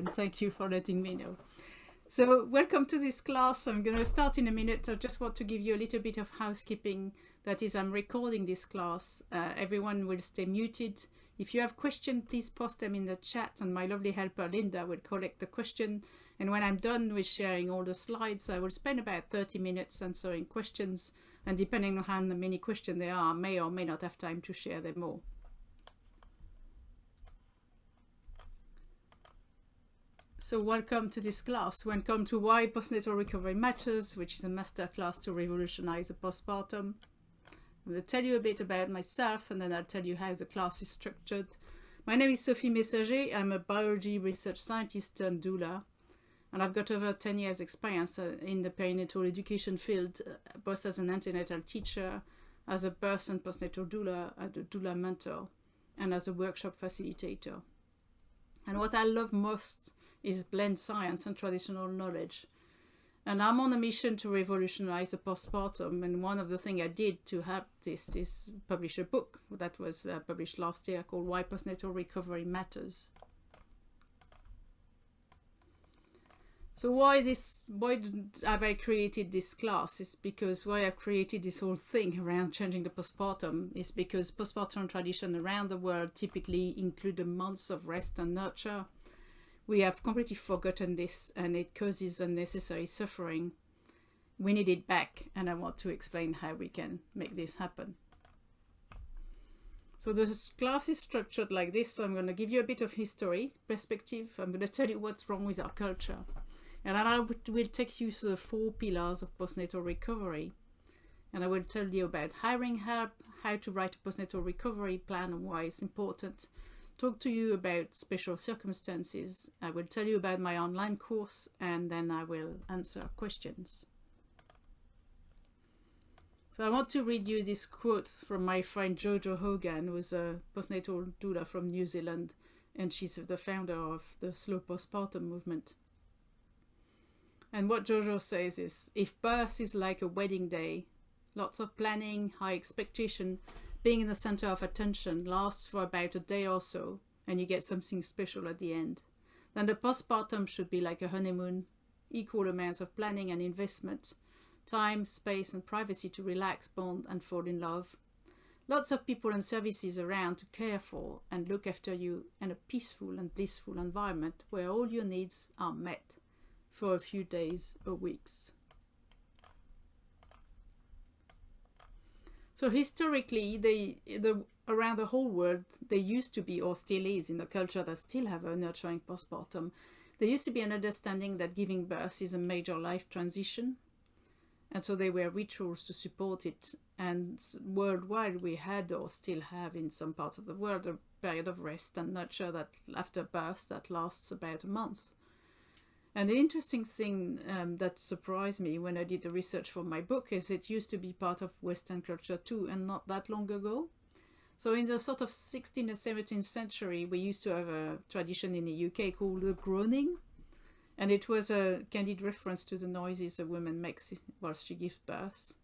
and thank you for letting me know. So welcome to this class. I'm going to start in a minute. I just want to give you a little bit of housekeeping. That is, I'm recording this class. Everyone will stay muted. If you have questions, please post them in the chat, and my lovely helper Linda will collect the question. And when I'm done with sharing all the slides, I will spend about 30 minutes answering questions. And depending on how many questions there are, I may or may not have time to share them all. So welcome to this class. Welcome to Why Postnatal Recovery Matters, which is a masterclass to revolutionize the postpartum. I'm going to tell you a bit about myself, and then I'll tell you how the class is structured. My name is Sophie Messager. I'm a biology research scientist turned doula, and I've got over 10 years experience in the perinatal education field, both as an antenatal teacher, as a birth and postnatal doula, as a doula mentor, and as a workshop facilitator. And what I love most is blend science and traditional knowledge. And I'm on a mission to revolutionize the postpartum. And one of the things I did to help this is publish a book that was published last year called Why Postnatal Recovery Matters. So why have I created this class? It's because why I've created this whole thing around changing the postpartum is because postpartum tradition around the world typically include the months of rest and nurture. We have completely forgotten this, and it causes unnecessary suffering. We need it back, and I want to explain how we can make this happen. So the class is structured like this. So I'm going to give you a bit of history, perspective. I'm going to tell you what's wrong with our culture. And then I will take you through the 4 pillars of postnatal recovery. And I will tell you about hiring help, how to write a postnatal recovery plan and why it's important. Talk to you about special circumstances. I will tell you about my online course, and then I will answer questions. So I want to read you this quote from my friend Jojo Hogan, who's a postnatal doula from New Zealand, and she's the founder of the slow postpartum movement. And what Jojo says is, if birth is like a wedding day, lots of planning, high expectation, being in the center of attention lasts for about a day or so, and you get something special at the end, then the postpartum should be like a honeymoon, equal amounts of planning and investment, time, space, and privacy to relax, bond, and fall in love. Lots of people and services around to care for and look after you, and a peaceful and blissful environment where all your needs are met for a few days or weeks. So historically, around the whole world, there used to be, or still is in the culture that still have a nurturing postpartum, there used to be an understanding that giving birth is a major life transition. And so there were rituals to support it. And worldwide, we had, or still have in some parts of the world, a period of rest and nurture that after birth that lasts about a month. And the interesting thing that surprised me when I did the research for my book is it used to be part of Western culture too, and not that long ago. So in the sort of 16th and 17th century, we used to have a tradition in the UK called the groaning. And it was a candid reference to the noises a woman makes while she gives birth.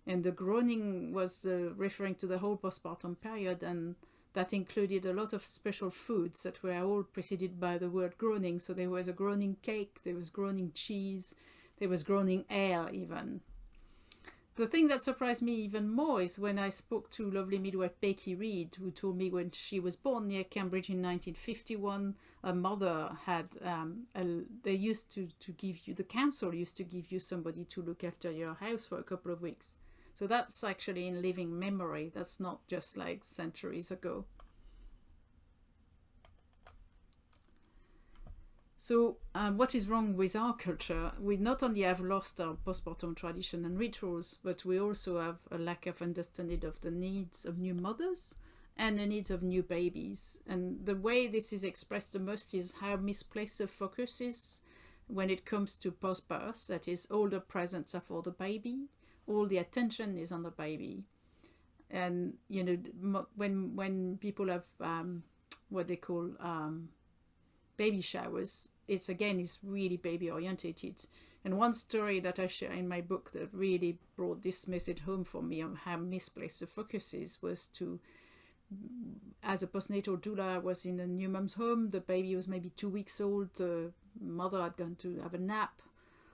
And the groaning was referring to the whole postpartum period, and that included a lot of special foods that were all preceded by the word groaning. So there was a groaning cake, there was groaning cheese, there was groaning ale even. The thing that surprised me even more is when I spoke to lovely midwife Becky Reed, who told me when she was born near Cambridge in 1951, a mother had, they used to give you, the council used to give you somebody to look after your house for a couple of weeks. So that's actually in living memory. That's not just like centuries ago. So what is wrong with our culture? We not only have lost our postpartum tradition and rituals, but we also have a lack of understanding of the needs of new mothers and the needs of new babies. And the way this is expressed the most is how misplaced the focus is when it comes to post-birth. That is, all the presence are for the baby, all the attention is on the baby. And, you know, when people have what they call baby showers, it's really baby orientated. And one story that I share in my book that really brought this message home for me on how misplaced the focus is was to as a postnatal doula, I was in a new mom's home. The baby was maybe 2 weeks old. The mother had gone to have a nap.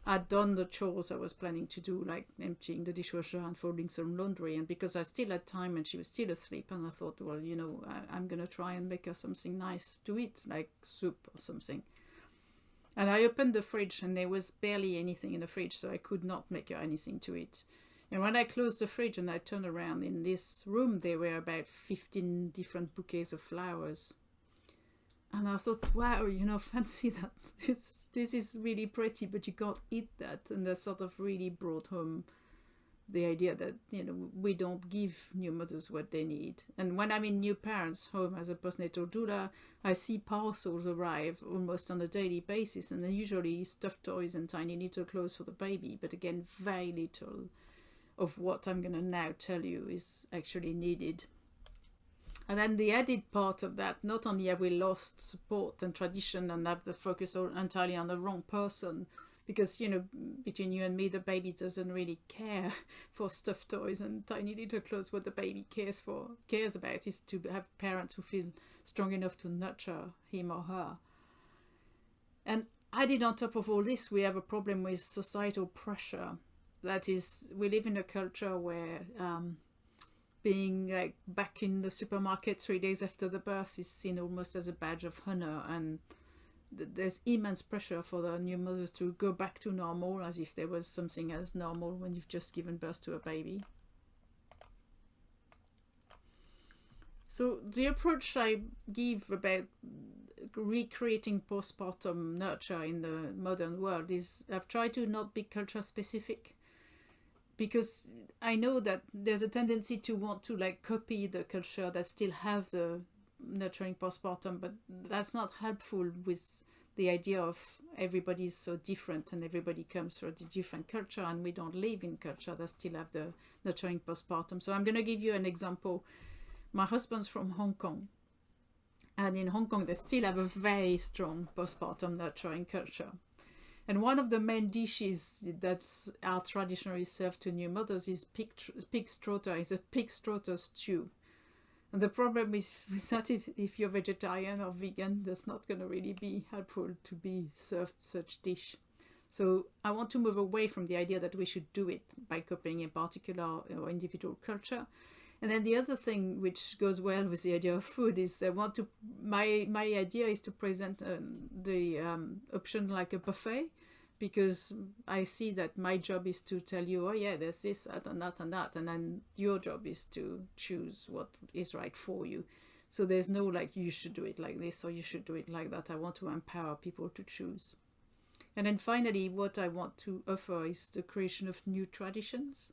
I'd done the chores I was planning to do, like emptying the dishwasher and folding some laundry. And because I still had time and she was still asleep, and I thought, well, you know, I'm going to try and make her something nice to eat, like soup or something. And I opened the fridge and there was barely anything in the fridge, so I could not make her anything to eat. And when I closed the fridge and I turned around, in this room there were about 15 different bouquets of flowers. And I thought, wow, you know, fancy that. This is really pretty, but you can't eat that. And that sort of really brought home the idea that, you know, we don't give new mothers what they need. And when I'm in new parents' home as a postnatal doula, I see parcels arrive almost on a daily basis, and they're usually stuffed toys and tiny little clothes for the baby. But again, very little of what I'm going to now tell you is actually needed. And then the added part of that, not only have we lost support and tradition and have the focus entirely on the wrong person, because, you know, between you and me, the baby doesn't really care for stuffed toys and tiny little clothes. What the baby cares about is to have parents who feel strong enough to nurture him or her. And added on top of all this, we have a problem with societal pressure. That is, we live in a culture where being like back in the supermarket 3 days after the birth is seen almost as a badge of honor, and there's immense pressure for the new mothers to go back to normal, as if there was something as normal when you've just given birth to a baby. So the approach I give about recreating postpartum nurture in the modern world is I've tried to not be culture specific, because I know that there's a tendency to want to like copy the culture that still have the nurturing postpartum, but that's not helpful with the idea of everybody's so different and everybody comes from a different culture, and we don't live in culture that still have the nurturing postpartum. So I'm going to give you an example. My husband's from Hong Kong, and in Hong Kong they still have a very strong postpartum nurturing culture. And one of the main dishes that are traditionally served to new mothers is pig strota, is a pig strota stew. And the problem is that if you're vegetarian or vegan, that's not going to really be helpful to be served such dish. So I want to move away from the idea that we should do it by copying a particular or individual culture. And then the other thing which goes well with the idea of food is my idea is to present the option like a buffet, because I see that my job is to tell you, oh yeah, there's this, that, and that, and that, and then your job is to choose what is right for you. So there's no like, you should do it like this or you should do it like that. I want to empower people to choose. And then finally, what I want to offer is the creation of new traditions.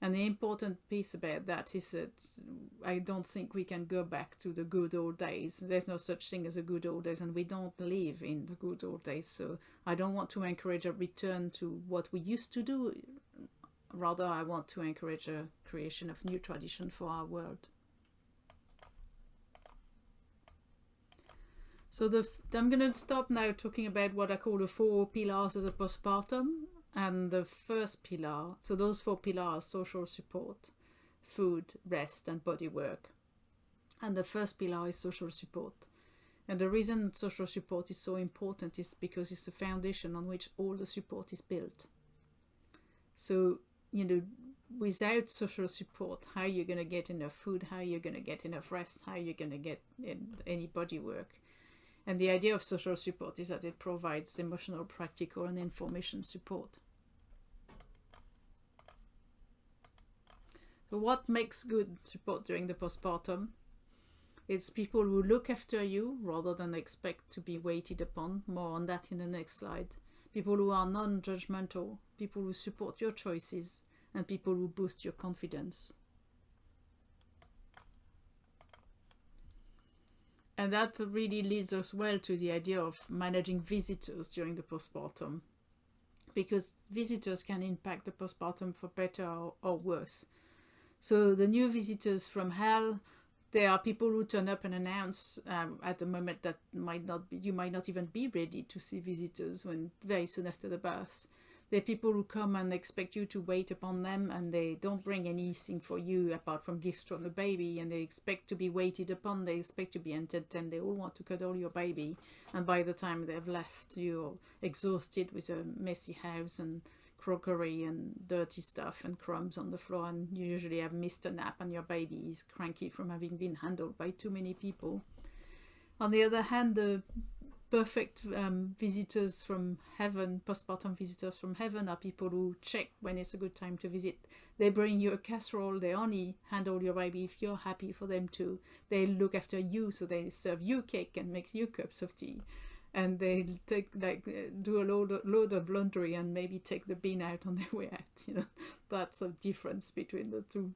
And the important piece about that is that I don't think we can go back to the good old days. There's no such thing as a good old days, and we don't live in the good old days. So I don't want to encourage a return to what we used to do. Rather, I want to encourage a creation of new tradition for our world. So I'm going to start now talking about what I call the 4 pillars of the postpartum. And the first pillar, so those 4 pillars are social support, food, rest, and body work. And the first pillar is social support. And the reason social support is so important is because it's the foundation on which all the support is built. So, you know, without social support, how are you going to get enough food? How are you going to get enough rest? How are you going to get any body work? And the idea of social support is that it provides emotional, practical, and information support. So what makes good support during the postpartum? It's people who look after you rather than expect to be waited upon. More on that in the next slide. People who are non-judgmental, people who support your choices, and people who boost your confidence. And that really leads us well to the idea of managing visitors during the postpartum, because visitors can impact the postpartum for better or worse. So the new visitors from hell, there are people who turn up and announce at a moment that you might not even be ready to see visitors when very soon after the birth. There are people who come and expect you to wait upon them, and they don't bring anything for you apart from gifts from the baby, and they expect to be waited upon, they expect to be entertained, they all want to cuddle your baby, and by the time they've left, you're exhausted with a messy house and crockery and dirty stuff and crumbs on the floor, and you usually have missed a nap, and your baby is cranky from having been handled by too many people. On the other hand, the perfect visitors from heaven, postpartum visitors from heaven, are people who check when it's a good time to visit. They bring you a casserole, they only handle your baby if you're happy for them to. They look after you, so they serve you cake and make you cups of tea. And they take do a load of laundry and maybe take the bin out on their way out. That's a difference between the two.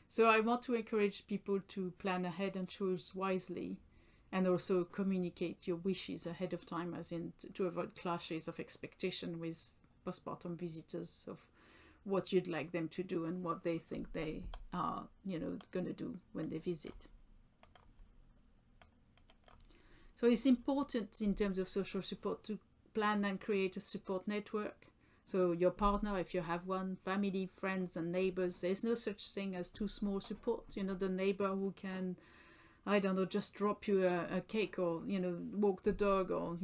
So I want to encourage people to plan ahead and choose wisely, and also communicate your wishes ahead of time, as in to avoid clashes of expectation with postpartum visitors of what you'd like them to do and what they think they are, going to do when they visit. So it's important in terms of social support to plan and create a support network. So your partner, if you have one, family, friends and neighbors, there's no such thing as too small support. The neighbor who can, I don't know, just drop you a cake, or, walk the dog, or,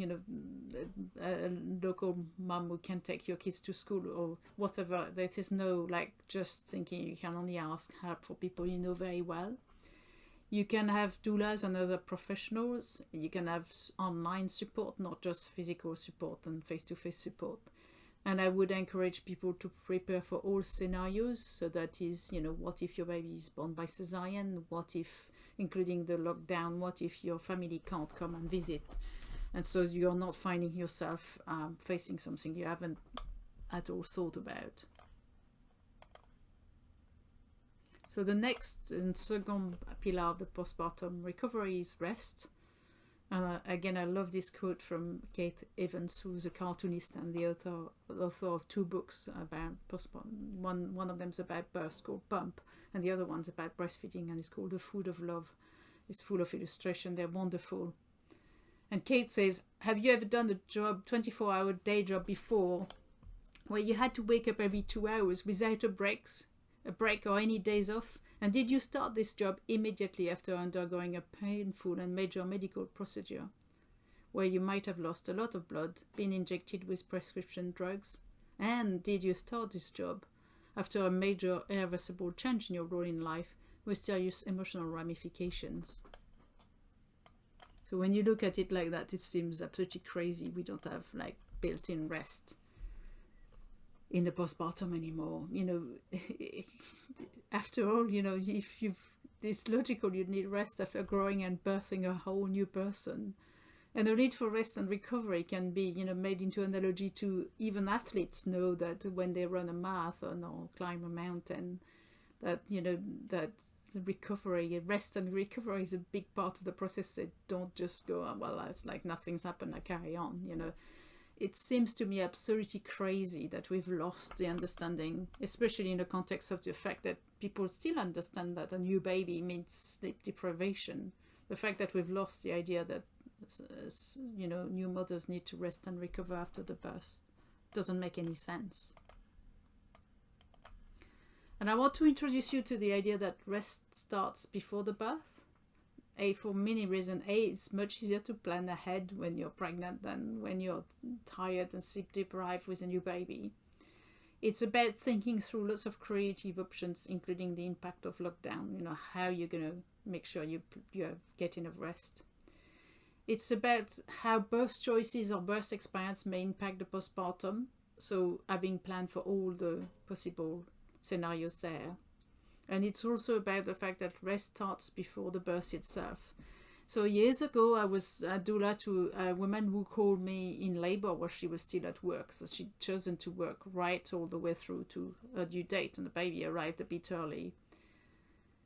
a local mum who can take your kids to school, or whatever. There is no, just thinking you can only ask help for people you know very well. You can have doulas and other professionals. You can have online support, not just physical support and face-to-face support. And I would encourage people to prepare for all scenarios. So that is, what if your baby is born by cesarean? What if, including the lockdown, what if your family can't come and visit? And so you're not finding yourself facing something you haven't at all thought about. So the next and second pillar of the postpartum recovery is rest. And again, I love this quote from Kate Evans, who's a cartoonist and the author of 2 books about postpartum. One of them is about birth, called Pump, and the other one's about breastfeeding, and it's called The Food of Love. It's full of illustration. They're wonderful. And Kate says, have you ever done a 24-hour day job before, where you had to wake up every 2 hours without a break or any days off? And did you start this job immediately after undergoing a painful and major medical procedure, where you might have lost a lot of blood, been injected with prescription drugs? And did you start this job after a major irreversible change in your role in life with serious emotional ramifications? So when you look at it like that, it seems absolutely crazy. We don't have built-in rest in the postpartum anymore. After all, if it's logical, you'd need rest after growing and birthing a whole new person. And the need for rest and recovery can be, made into an analogy to even athletes know that when they run a marathon or climb a mountain, that, that the recovery, rest and recovery is a big part of the process. They don't just go, well, it's like nothing's happened, I carry on, It seems to me absolutely crazy that we've lost the understanding, especially in the context of the fact that people still understand that a new baby means sleep deprivation. The fact that we've lost the idea that, new mothers need to rest and recover after the birth doesn't make any sense. And I want to introduce you to the idea that rest starts before the birth. For many reasons. It's much easier to plan ahead when you're pregnant than when you're tired and sleep deprived with a new baby. It's about thinking through lots of creative options, including the impact of lockdown, how you're going to make sure you get enough rest. It's about how birth choices or birth experience may impact the postpartum, so having planned for all the possible scenarios there. And it's also about the fact that rest starts before the birth itself. So years ago, I was a doula to a woman who called me in labor while she was still at work. So she'd chosen to work right all the way through to her due date, and the baby arrived a bit early.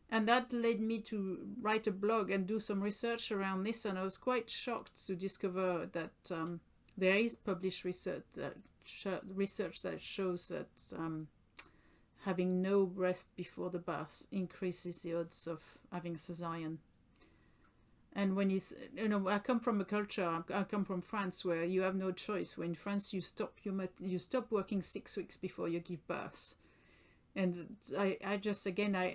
And that led me to write a blog and do some research around this. And I was quite shocked to discover that there is published research that shows that having no rest before the birth increases the odds of having cesarean. And when I come from a culture, I come from France, where you have no choice. When in France you stop working 6 weeks before you give birth. And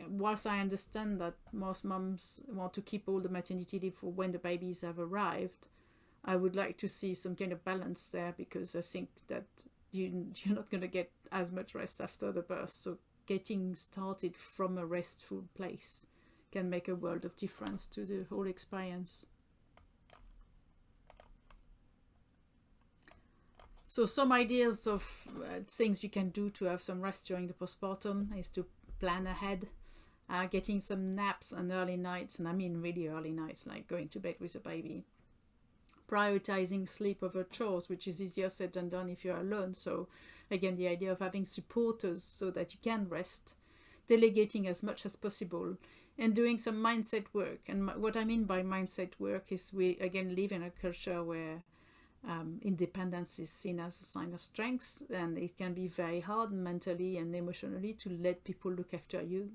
whilst I understand that most moms want to keep all the maternity leave for when the babies have arrived, I would like to see some kind of balance there, because I think that you're not going to get as much rest after the birth. So getting started from a restful place can make a world of difference to the whole experience. So some ideas of things you can do to have some rest during the postpartum is to plan ahead, getting some naps and early nights, and I mean really early nights, like going to bed with a baby. Prioritizing sleep over chores, which is easier said than done if you're alone. So again, the idea of having supporters so that you can rest, delegating as much as possible, and doing some mindset work. And what I mean by mindset work is we again live in a culture where independence is seen as a sign of strength, and it can be very hard mentally and emotionally to let people look after you.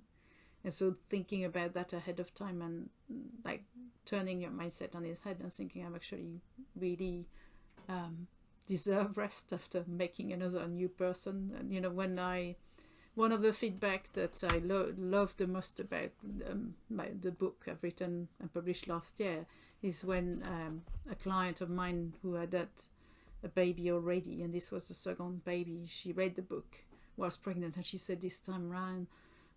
And so thinking about that ahead of time, and like turning your mindset on its head and thinking, I'm actually really deserve rest after making another new person. And one of the feedback that I love the most about the book I've written and published last year is when a client of mine who had a baby already, and this was the second baby, she read the book whilst pregnant, and she said, this time round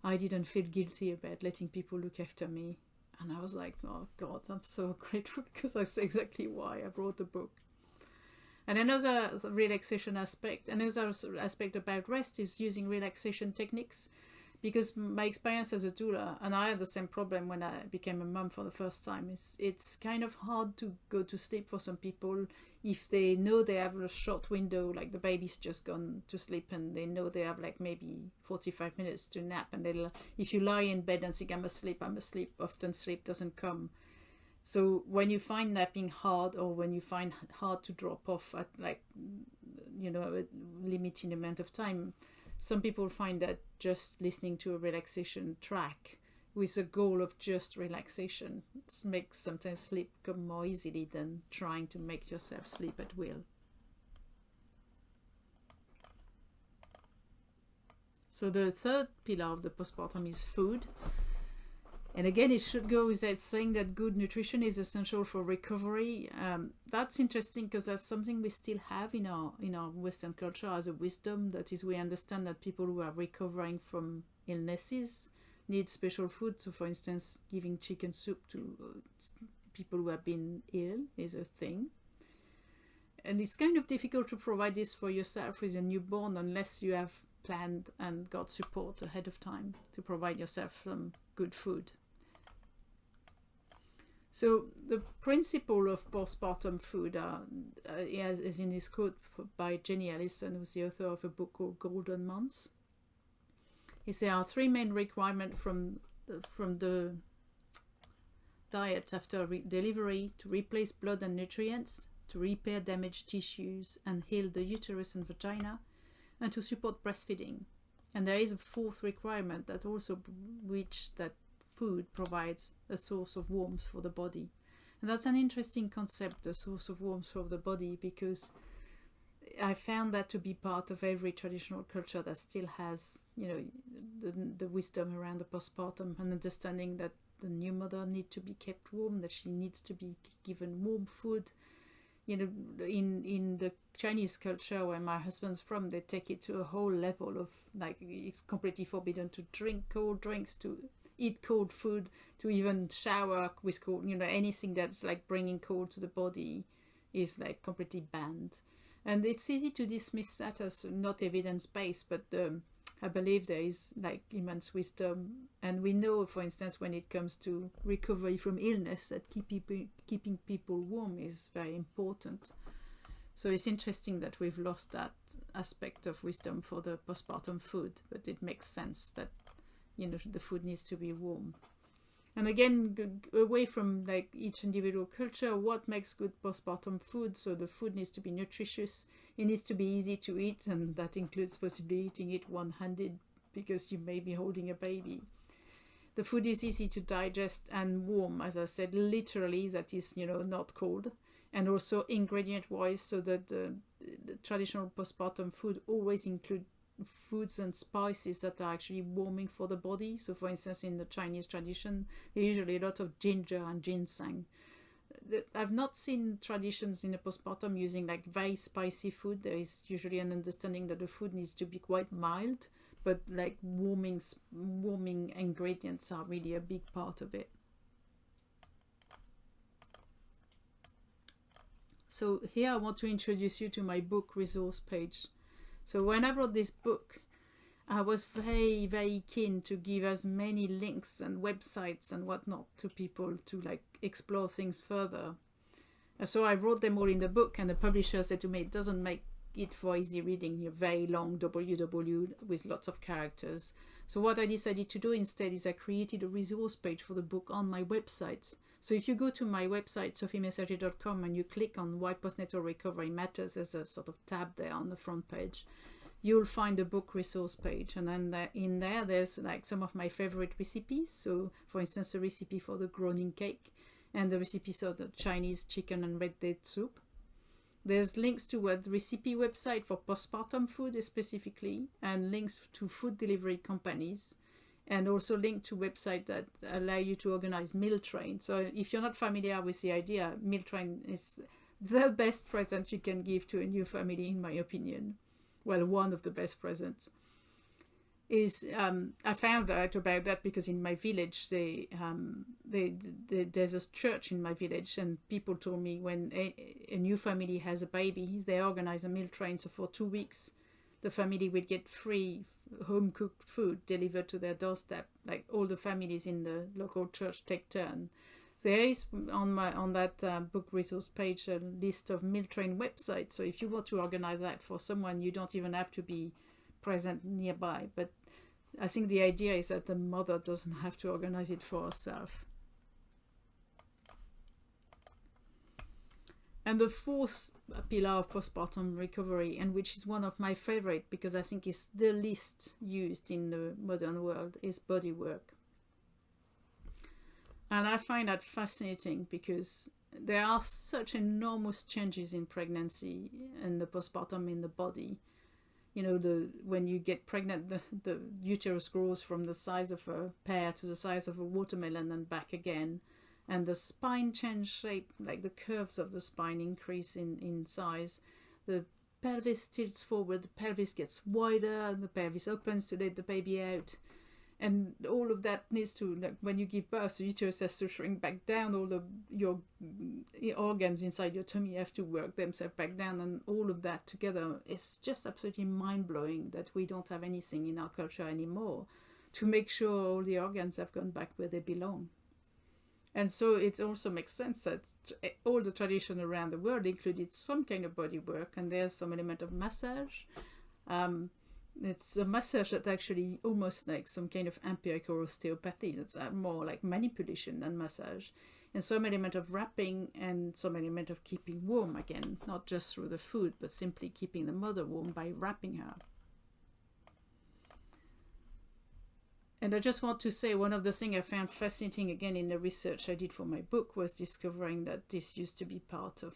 I didn't feel guilty about letting people look after me. And I was like, oh God, I'm so grateful, because that's exactly why I wrote the book. And another relaxation aspect, another aspect about rest is using relaxation techniques, because my experience as a doula, and I had the same problem when I became a mom for the first time, is it's kind of hard to go to sleep for some people if they know they have a short window, like the baby's just gone to sleep and they know they have like maybe 45 minutes to nap, and if you lie in bed and think I'm asleep, often sleep doesn't come. So when you find napping hard, or when you find hard to drop off at a limited amount of time, some people find that just listening to a relaxation track with a goal of just relaxation makes sometimes sleep come more easily than trying to make yourself sleep at will. So the third pillar of the postpartum is food. And again, it should go without saying that good nutrition is essential for recovery. That's interesting, because that's something we still have in our Western culture as a wisdom. That is, we understand that people who are recovering from illnesses need special food. So for instance, giving chicken soup to people who have been ill is a thing. And it's kind of difficult to provide this for yourself with a newborn unless you have planned and got support ahead of time to provide yourself some good food. So the principle of postpartum food is in this quote by Jenny Allison, who's the author of a book called Golden Months. There are 3 main requirements from the diet after delivery: to replace blood and nutrients, to repair damaged tissues and heal the uterus and vagina, and to support breastfeeding. And there is a 4th requirement, that also that food provides a source of warmth for the body. And that's an interesting concept, the source of warmth for the body, because I found that to be part of every traditional culture that still has, the wisdom around the postpartum, and understanding that the new mother needs to be kept warm, that she needs to be given warm food. In the Chinese culture where my husband's from, they take it to a whole level of, like, it's completely forbidden to drink cold drinks, to eat cold food, to even shower with cold, anything that's like bringing cold to the body is like completely banned. And it's easy to dismiss that as not evidence-based, but I believe there is like immense wisdom. And we know, for instance, when it comes to recovery from illness, that keeping people warm is very important. So it's interesting that we've lost that aspect of wisdom for the postpartum food, but it makes sense that the food needs to be warm. And again, away from like each individual culture, what makes good postpartum food? So the food needs to be nutritious, it needs to be easy to eat, and that includes possibly eating it one-handed because you may be holding a baby. The food is easy to digest and warm, as I said, literally, that is, not cold. And also ingredient-wise, so that the traditional postpartum food always include foods and spices that are actually warming for the body. So for instance, in the Chinese tradition, there's usually a lot of ginger and ginseng. I've not seen traditions in a postpartum using like very spicy food. There is usually an understanding that the food needs to be quite mild, but like warming ingredients are really a big part of it. So here I want to introduce you to my book resource page. So when I wrote this book, I was very, very keen to give as many links and websites and whatnot to people to like explore things further. So I wrote them all in the book, and the publisher said to me, it doesn't make it for easy reading, you're very long www with lots of characters. So what I decided to do instead is I created a resource page for the book on my website. So if you go to my website, sophiemessager.com, and you click on Why Postnatal Recovery Matters, there's a sort of tab there on the front page, you'll find the book resource page. And then in there, there's like some of my favorite recipes. So for instance, a recipe for the Groningen cake and the recipes of the Chinese chicken and red date soup. There's links to a recipe website for postpartum food specifically, and links to food delivery companies, and also link to websites that allow you to organize meal trains. So if you're not familiar with the idea, meal train is the best present you can give to a new family, in my opinion. Well, one of the best presents. Is I found out about that because in my village there's a church in my village, and people told me when a new family has a baby, they organize a meal train. So for 2 weeks, the family will get free home cooked food delivered to their doorstep. Like all the families in the local church take turn. There is on that book resource page a list of meal train websites. So if you want to organize that for someone, you don't even have to be present nearby. But I think the idea is that the mother doesn't have to organize it for herself. And the fourth pillar of postpartum recovery, and which is one of my favorite because I think it's the least used in the modern world, is body work. And I find that fascinating because there are such enormous changes in pregnancy and the postpartum in the body. When you get pregnant, the uterus grows from the size of a pear to the size of a watermelon and back again. And the spine change shape, like the curves of the spine increase in size. The pelvis tilts forward, the pelvis gets wider, and the pelvis opens to let the baby out. And all of that needs to, like when you give birth, the uterus has to shrink back down. All your organs inside your tummy have to work themselves back down, and all of that together is just absolutely mind-blowing that we don't have anything in our culture anymore to make sure all the organs have gone back where they belong. And so it also makes sense that all the tradition around the world included some kind of body work, and there's some element of massage. It's a massage that actually almost like some kind of empirical osteopathy. That's more like manipulation than massage. And some element of wrapping and some element of keeping warm, again, not just through the food, but simply keeping the mother warm by wrapping her. And I just want to say one of the things I found fascinating again in the research I did for my book was discovering that this used to be part of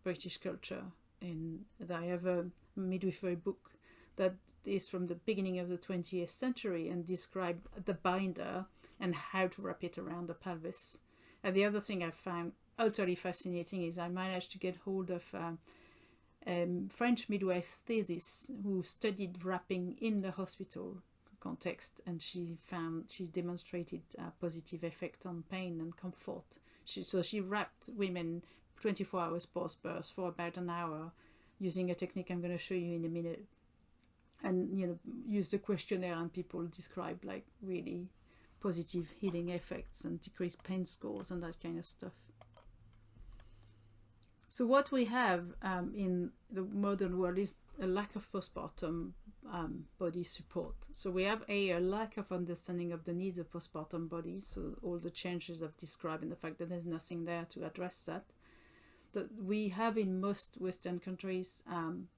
British culture. And I have a midwifery book that is from the beginning of the 20th century and describe the binder and how to wrap it around the pelvis. And the other thing I found utterly fascinating is I managed to get hold of French midwife thesis who studied wrapping in the hospital context, and she demonstrated a positive effect on pain and comfort. So she wrapped women 24 hours post-birth for about an hour using a technique I'm going to show you in a minute. And use the questionnaire, and people describe like really positive healing effects and decreased pain scores and that kind of stuff. So what we have in the modern world is a lack of postpartum body support. So we have a lack of understanding of the needs of postpartum bodies. So all the changes I've described and the fact that there's nothing there to address that. That we have in most Western countries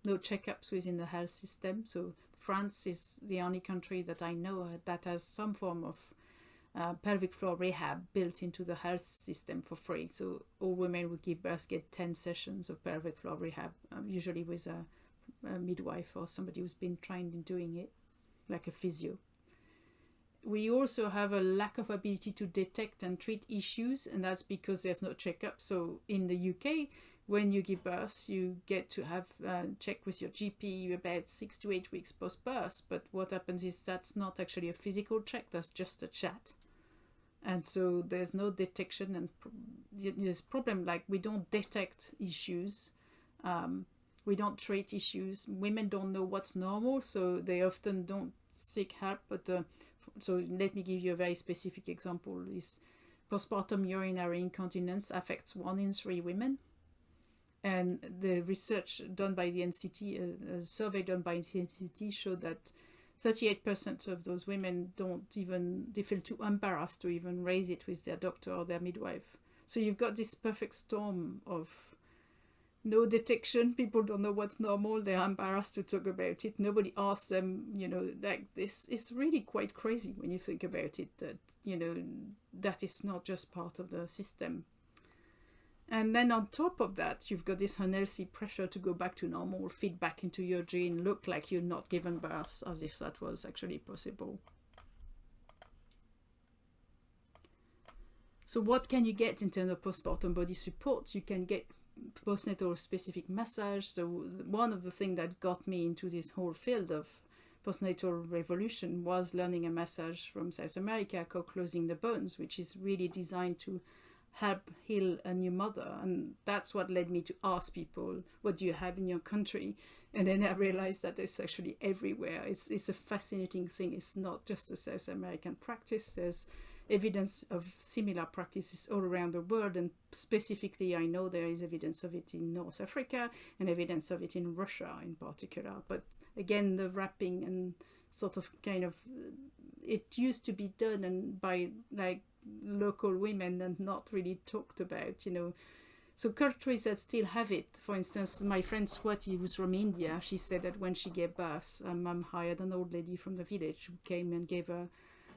no checkups within the health system. So France is the only country that I know that has some form of pelvic floor rehab built into the health system for free. So all women who give birth get 10 sessions of pelvic floor rehab, usually with a midwife or somebody who's been trained in doing it, like a physio. We also have a lack of ability to detect and treat issues, and that's because there's no checkup. So in the UK, when you give birth, you get to have check with your GP about 6 to 8 weeks post-birth. But what happens is that's not actually a physical check, that's just a chat. And so there's no detection, and there's a problem like we don't detect issues. We don't treat issues. Women don't know what's normal, so they often don't seek help. But so let me give you a very specific example. Is postpartum urinary incontinence affects 1 in 3 women. And the research done by the NCT, a survey done by the NCT, showed that 38% of those women they feel too embarrassed to even raise it with their doctor or their midwife. So you've got this perfect storm of no detection, people don't know what's normal, they're embarrassed to talk about it, nobody asks them, like this. It's really quite crazy when you think about it, that, that is not just part of the system. And then on top of that, you've got this unhealthy pressure to go back to normal, fit back into your gene, look like you're not given birth, as if that was actually possible. So what can you get in terms of postpartum body support? You can get postnatal specific massage. So one of the things that got me into this whole field of postnatal revolution was learning a massage from South America called Closing the Bones, which is really designed to help heal a new mother. And that's what led me to ask people, what do you have in your country? And then I realized that it's actually everywhere. It's a fascinating thing. It's not just a South American practice. There's evidence of similar practices all around the world, and specifically I know there is evidence of it in North Africa and evidence of it in Russia in particular. But again, the wrapping and sort of kind of, it used to be done and by like local women and not really talked about, So countries that still have it, for instance, my friend Swati, who's from India, she said that when she gave birth, mum hired an old lady from the village who came and gave her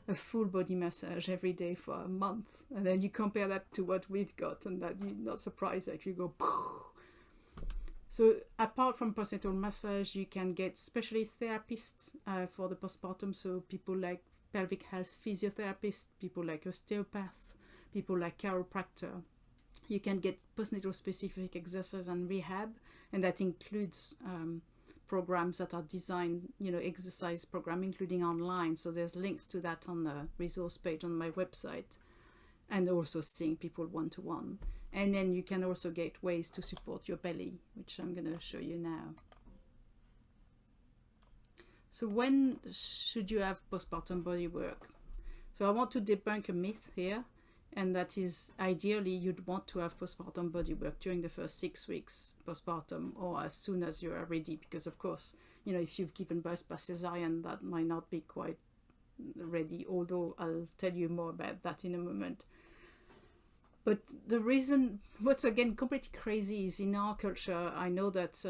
a full body massage every day for a month. And then you compare that to what we've got, and that you're not surprised that you go, poof. So apart from postnatal massage, you can get specialist therapists for the postpartum. So people like pelvic health physiotherapists, people like osteopath, people like chiropractor. You can get postnatal specific exercise and rehab, and that includes programs that are designed, exercise program, including online. So there's links to that on the resource page on my website, and also seeing people one-to-one. And then you can also get ways to support your belly, which I'm going to show you now. So when should you have postpartum body work? So I want to debunk a myth here, and that is ideally you'd want to have postpartum body work during the first 6 weeks postpartum, or as soon as you are ready, because of course, if you've given birth by cesarean, that might not be quite ready, although I'll tell you more about that in a moment. But the reason, what's again completely crazy, is in our culture, I know that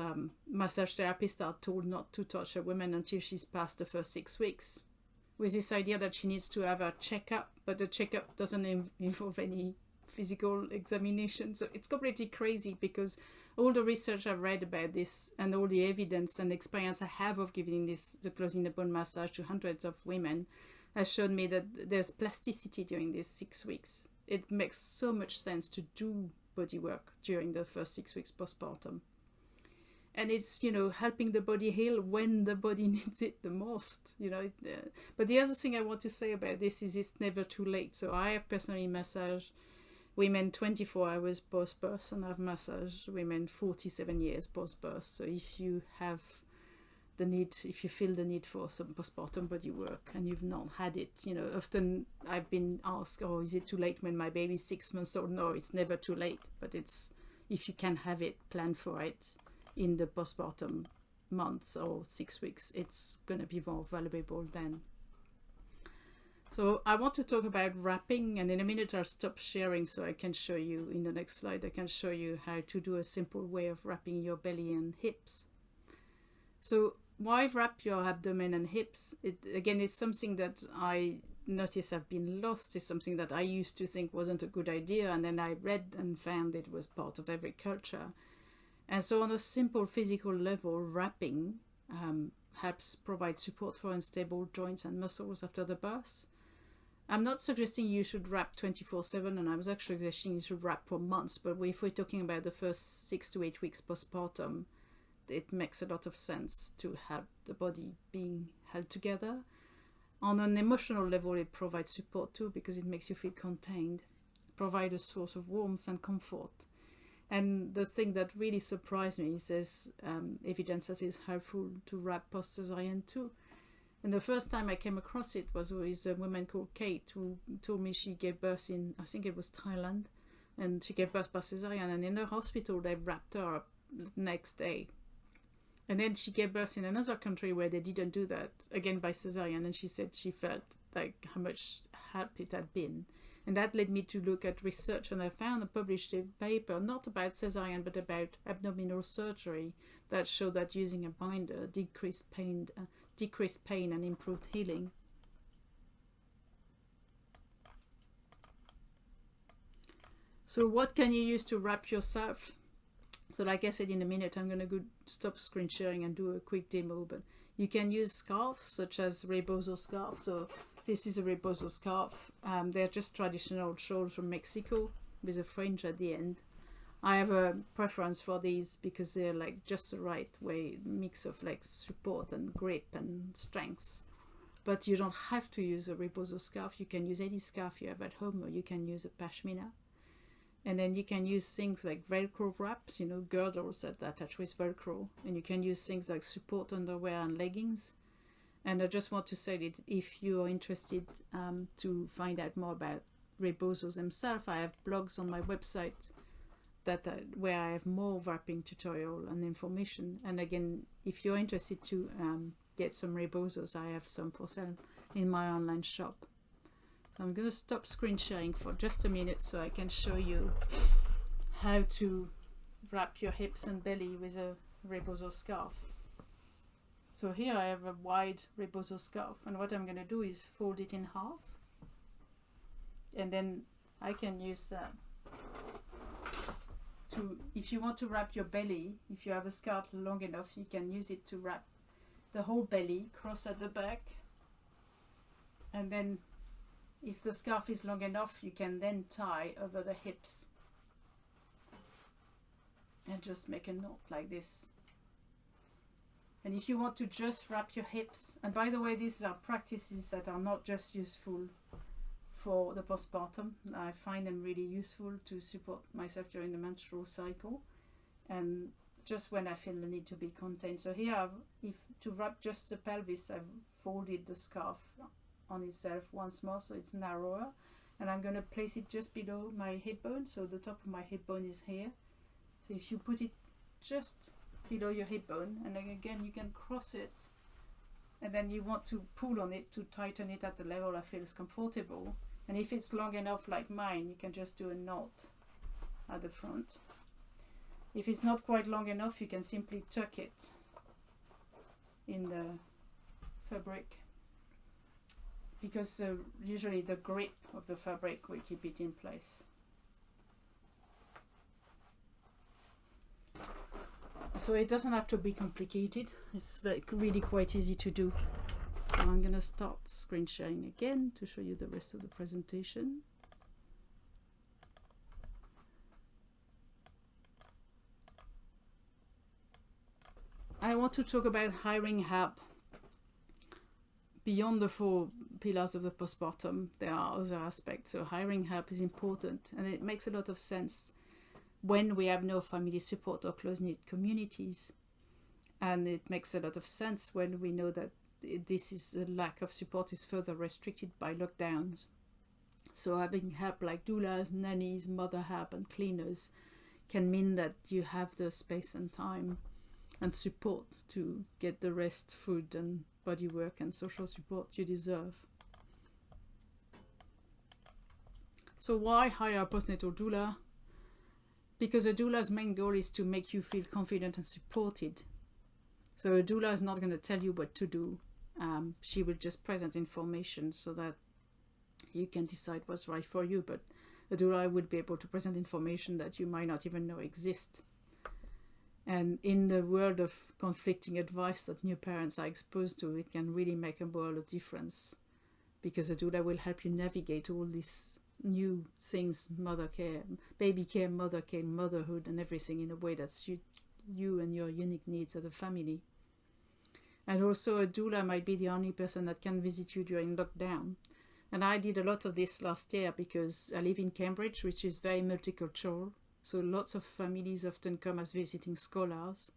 massage therapists are told not to touch a woman until she's past the first 6 weeks, with this idea that she needs to have a checkup, but the checkup doesn't involve any physical examination. So it's completely crazy, because all the research I've read about this and all the evidence and experience I have of giving the closing the bone massage to hundreds of women has shown me that there's plasticity during these 6 weeks. It makes so much sense to do body work during the first 6 weeks postpartum. And it's, helping the body heal when the body needs it the most, But the other thing I want to say about this is it's never too late. So I have personally massaged women 24 hours post-birth, and I've massaged women 47 years post-birth. So if you have if you feel the need for some postpartum body work and you've not had it, often I've been asked, oh, is it too late when my baby's 6 months old? No, it's never too late, but if you can have it, plan for it in the postpartum months or 6 weeks, it's going to be more valuable then. So I want to talk about wrapping, and in a minute I'll stop sharing so I can show you in the next slide, I can show you how to do a simple way of wrapping your belly and hips. So why wrap your abdomen and hips? It's something that I notice have been lost is something that I used to think wasn't a good idea, and then I read and found it was part of every culture. And so on a simple physical level, wrapping helps provide support for unstable joints and muscles after the birth. I'm not suggesting you should wrap 24/7, and I was actually suggesting you should wrap for months, but if we're talking about the first 6 to 8 weeks postpartum, it makes a lot of sense to have the body being held together. On an emotional level, it provides support too, because it makes you feel contained, provide a source of warmth and comfort. And the thing that really surprised me is there's evidence that it's helpful to wrap post-cesarean too. And the first time I came across it was with a woman called Kate, who told me she gave birth in, I think it was Thailand, and she gave birth by cesarean, and in her hospital they wrapped her up the next day. And then she gave birth in another country where they didn't do that, again by cesarean, and she said she felt like how much help it had been. And that led me to look at research, and I found and published a paper, not about cesarean, but about abdominal surgery, that showed that using a binder decreased pain and improved healing. So what can you use to wrap yourself? So like I said, in a minute I'm going to stop screen sharing and do a quick demo, but you can use scarves such as rebozo scarf. So this is a rebozo scarf. They're just traditional shawls from Mexico with a fringe at the end. I have a preference for these because they're like just the right way, mix of like support and grip and strength. But you don't have to use a rebozo scarf. You can use any scarf you have at home, or you can use a pashmina. And then you can use things like Velcro wraps, you know, girdles that attach with Velcro. And you can use things like support underwear and leggings. And I just want to say that if you're interested to find out more about rebozos themselves, I have blogs on my website where I have more wrapping tutorial and information. And again, if you're interested to get some rebozos, I have some for sale in my online shop. So I'm going to stop screen sharing for just a minute so I can show you how to wrap your hips and belly with a rebozo scarf. So here I have a wide rebozo scarf, and what I'm going to do is fold it in half, and then I can use that to, if you want to wrap your belly, if you have a scarf long enough, you can use it to wrap the whole belly, cross at the back, and then if the scarf is long enough, you can then tie over the hips and just make a knot like this. And if you want to just wrap your hips, and by the way, these are practices that are not just useful for the postpartum. I find them really useful to support myself during the menstrual cycle, and just when I feel the need to be contained. So here, to wrap just the pelvis, I've folded the scarf on itself once more so it's narrower, and I'm going to place it just below my hip bone. So the top of my hip bone is here. So if you put it just below your hip bone, and then again you can cross it, and then you want to pull on it to tighten it at the level that feels comfortable. And if it's long enough like mine, you can just do a knot at the front. If it's not quite long enough, you can simply tuck it in the fabric, because usually the grip of the fabric will keep it in place. So it doesn't have to be complicated. It's really quite easy to do. So I'm going to start screen sharing again to show you the rest of the presentation. I want to talk about hiring help. Beyond the 4 pillars of the postpartum, there are other aspects. So hiring help is important, and it makes a lot of sense when we have no family support or close-knit communities. And it makes a lot of sense when we know that this is a lack of support is further restricted by lockdowns. So having help like doulas, nannies, mother help and cleaners can mean that you have the space and time and support to get the rest, food and body work and social support you deserve. So why hire a postnatal doula? Because a doula's main goal is to make you feel confident and supported. So a doula is not going to tell you what to do. She will just present information so that You can decide what's right for you, but a doula would be able to present information that you might not even know exist. And in the world of conflicting advice that new parents are exposed to, it can really make a world of difference, because a doula will help you navigate all these new things, mother care, baby care, motherhood, and everything in a way that suits you and your unique needs as a family. And also a doula might be the only person that can visit you during lockdown. And I did a lot of this last year because I live in Cambridge, which is very multicultural. So lots of families often come as visiting scholars.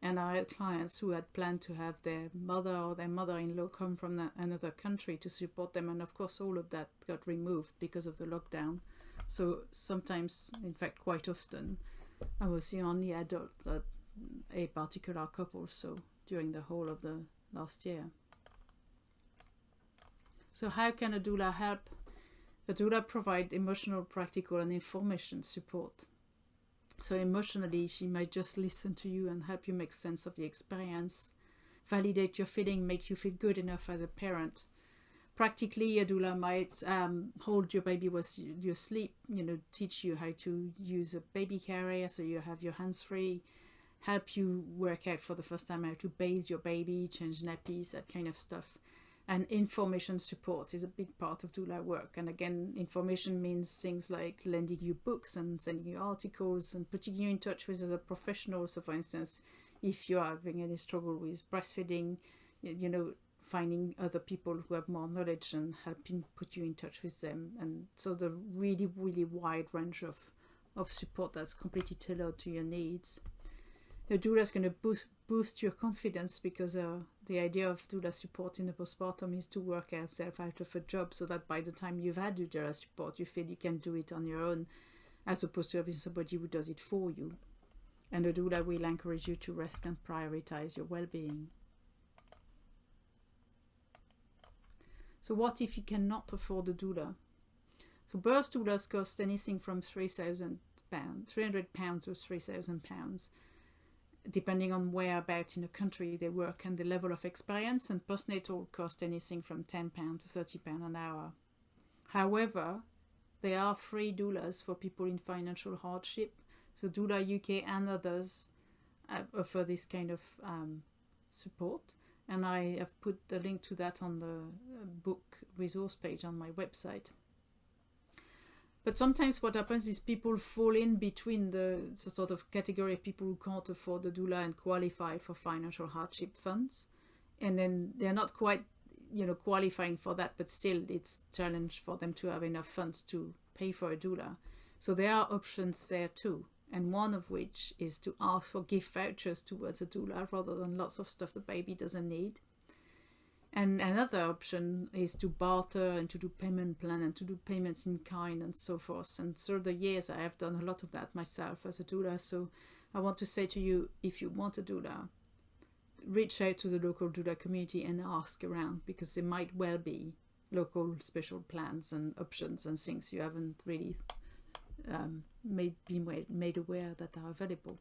And I had clients who had planned to have their mother or their mother-in-law come from another country to support them. And of course, all of that got removed because of the lockdown. So sometimes, in fact, quite often, I was the only adult at a particular couple. So during the whole of the last year. So how can a doula help? A doula provides emotional, practical, and information support. So emotionally, she might just listen to you and help you make sense of the experience, validate your feeling, make you feel good enough as a parent. Practically, a doula might hold your baby while you sleep, teach you how to use a baby carrier so you have your hands free, help you work out for the first time how to bathe your baby, change nappies, that kind of stuff. And information support is a big part of doula work. And again, information means things like lending you books and sending you articles and putting you in touch with other professionals. So for instance, if you're having any struggle with breastfeeding, finding other people who have more knowledge and helping put you in touch with them. And so the really, really wide range of support that's completely tailored to your needs. The doula is going to boost your confidence, because the idea of doula support in the postpartum is to work yourself out of a job, so that by the time you've had your doula support, you feel you can do it on your own, as opposed to having somebody who does it for you. And the doula will encourage you to rest and prioritize your well-being. So what if you cannot afford a doula? So birth doulas cost anything from £300 to £3,000. Depending on whereabouts in the country they work and the level of experience, and postnatal cost anything from £10 to £30 an hour. However, there are free doulas for people in financial hardship. So Doula UK and others offer this kind of support, and I have put the link to that on the book resource page on my website. But sometimes what happens is people fall in between the sort of category of people who can't afford the doula and qualify for financial hardship funds. And then they're not quite, qualifying for that, but still it's a challenge for them to have enough funds to pay for a doula. So there are options there too. And one of which is to ask for gift vouchers towards a doula rather than lots of stuff the baby doesn't need. And another option is to barter and to do payment plan and to do payments in kind and so forth. And through the years, I have done a lot of that myself as a doula. So I want to say to you, if you want a doula, reach out to the local doula community and ask around, because there might well be local special plans and options and things you haven't really made aware that are available.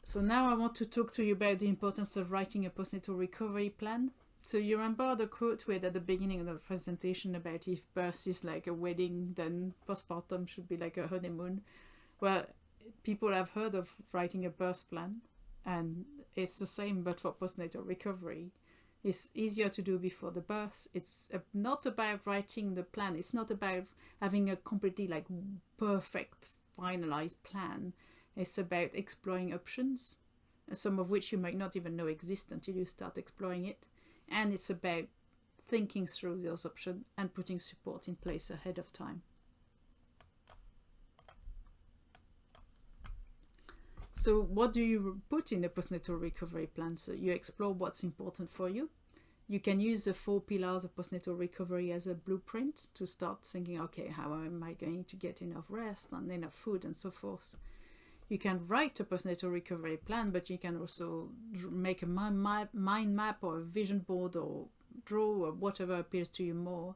So now I want to talk to you about the importance of writing a postnatal recovery plan. So you remember the quote we had at the beginning of the presentation about if birth is like a wedding, then postpartum should be like a honeymoon. Well, people have heard of writing a birth plan, and it's the same but for postnatal recovery. It's easier to do before the birth. It's not about writing the plan. It's not about having a completely perfect finalized plan. It's about exploring options, some of which you might not even know exist until you start exploring it. And it's about thinking through those options and putting support in place ahead of time. So what do you put in a postnatal recovery plan? So you explore what's important for you. You can use the 4 pillars of postnatal recovery as a blueprint to start thinking, okay, how am I going to get enough rest and enough food and so forth. You can write a postnatal recovery plan, but you can also make a mind map or a vision board or draw or whatever appeals to you more.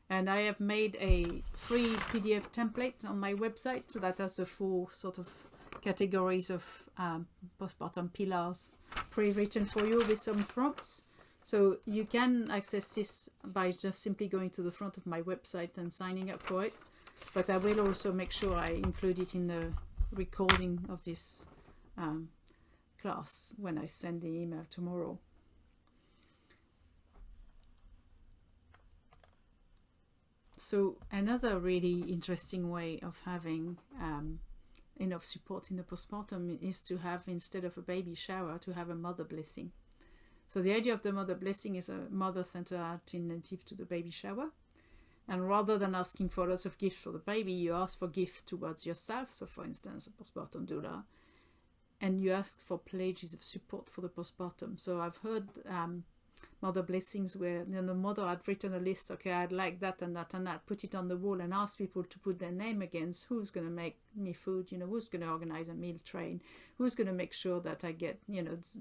And I have made a free PDF template on my website that has the 4 sort of categories of postpartum pillars pre-written for you with some prompts. So you can access this by just simply going to the front of my website and signing up for it. But I will also make sure I include it in the recording of this class when I send the email tomorrow. So another really interesting way of having enough support in the postpartum is to have, instead of a baby shower, to have a mother blessing. So the idea of the mother blessing is a mother-centered alternative to the baby shower. And rather than asking for lots of gifts for the baby, you ask for gifts towards yourself. So for instance, a postpartum doula. And you ask for pledges of support for the postpartum. So I've heard mother blessings where the mother had written a list, okay, I'd like that and that and that, put it on the wall and ask people to put their name against who's going to make me food, who's going to organize a meal train, who's going to make sure that I get,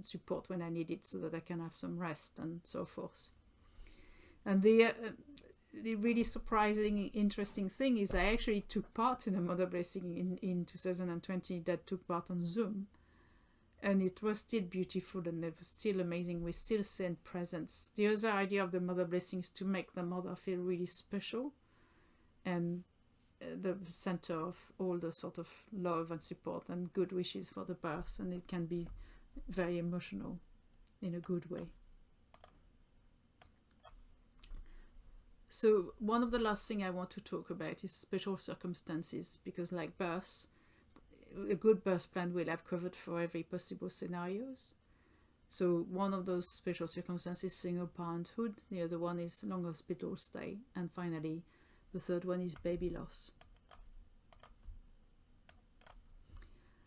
support when I need it so that I can have some rest and so forth. And the really surprising, interesting thing is I actually took part in a mother blessing in 2020 that took part on Zoom. And it was still beautiful and it was still amazing. We still sent presents. The other idea of the mother blessing is to make the mother feel really special and the center of all the sort of love and support and good wishes for the birth. And it can be very emotional in a good way. So one of the last things I want to talk about is special circumstances, because like birth, a good birth plan will have covered for every possible scenarios. So one of those special circumstances is single parenthood, the other one is long hospital stay, and finally the third one is baby loss.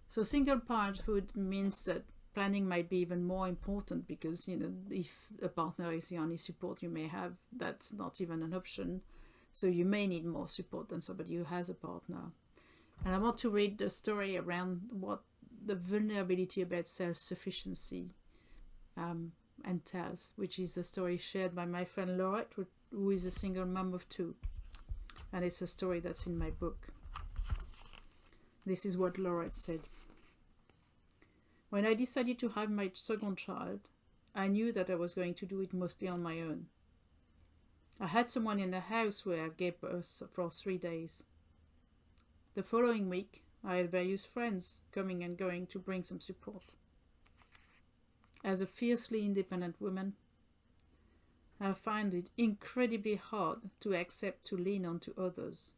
So single parenthood means that planning might be even more important because, if a partner is the only support you may have, that's not even an option. So you may need more support than somebody who has a partner. And I want to read the story around what the vulnerability about self-sufficiency entails, which is a story shared by my friend Laurette, who is a single mom of 2. And it's a story that's in my book. This is what Laurette said. When I decided to have my second child, I knew that I was going to do it mostly on my own. I had someone in the house where I gave birth for 3 days. The following week, I had various friends coming and going to bring some support. As a fiercely independent woman, I found it incredibly hard to accept to lean on to others.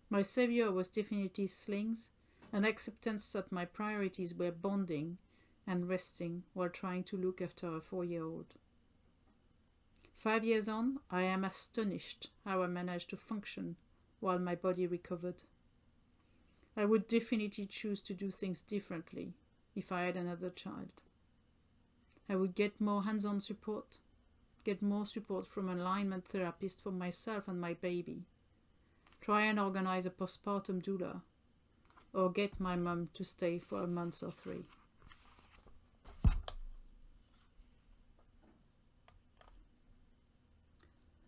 My savior was definitely slings, and acceptance that my priorities were bonding and resting while trying to look after a 4-year-old. 5 years on, I am astonished how I managed to function while my body recovered. I would definitely choose to do things differently if I had another child. I would get more hands-on support, get more support from an alignment therapist for myself and my baby, try and organize a postpartum doula, or get my mum to stay for a month or 3.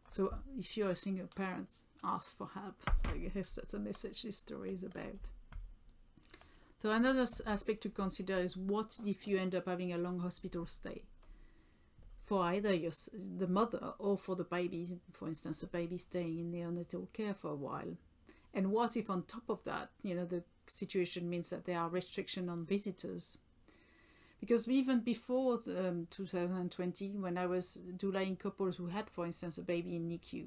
So if you're a single parent, ask for help. I guess that's a message this story is about. So another aspect to consider is what if you end up having a long hospital stay for either the mother or for the baby, for instance, a baby staying in neonatal care for a while. And what if on top of that, the situation means that there are restrictions on visitors? Because even before 2020, when I was doulaing couples who had, for instance, a baby in NICU,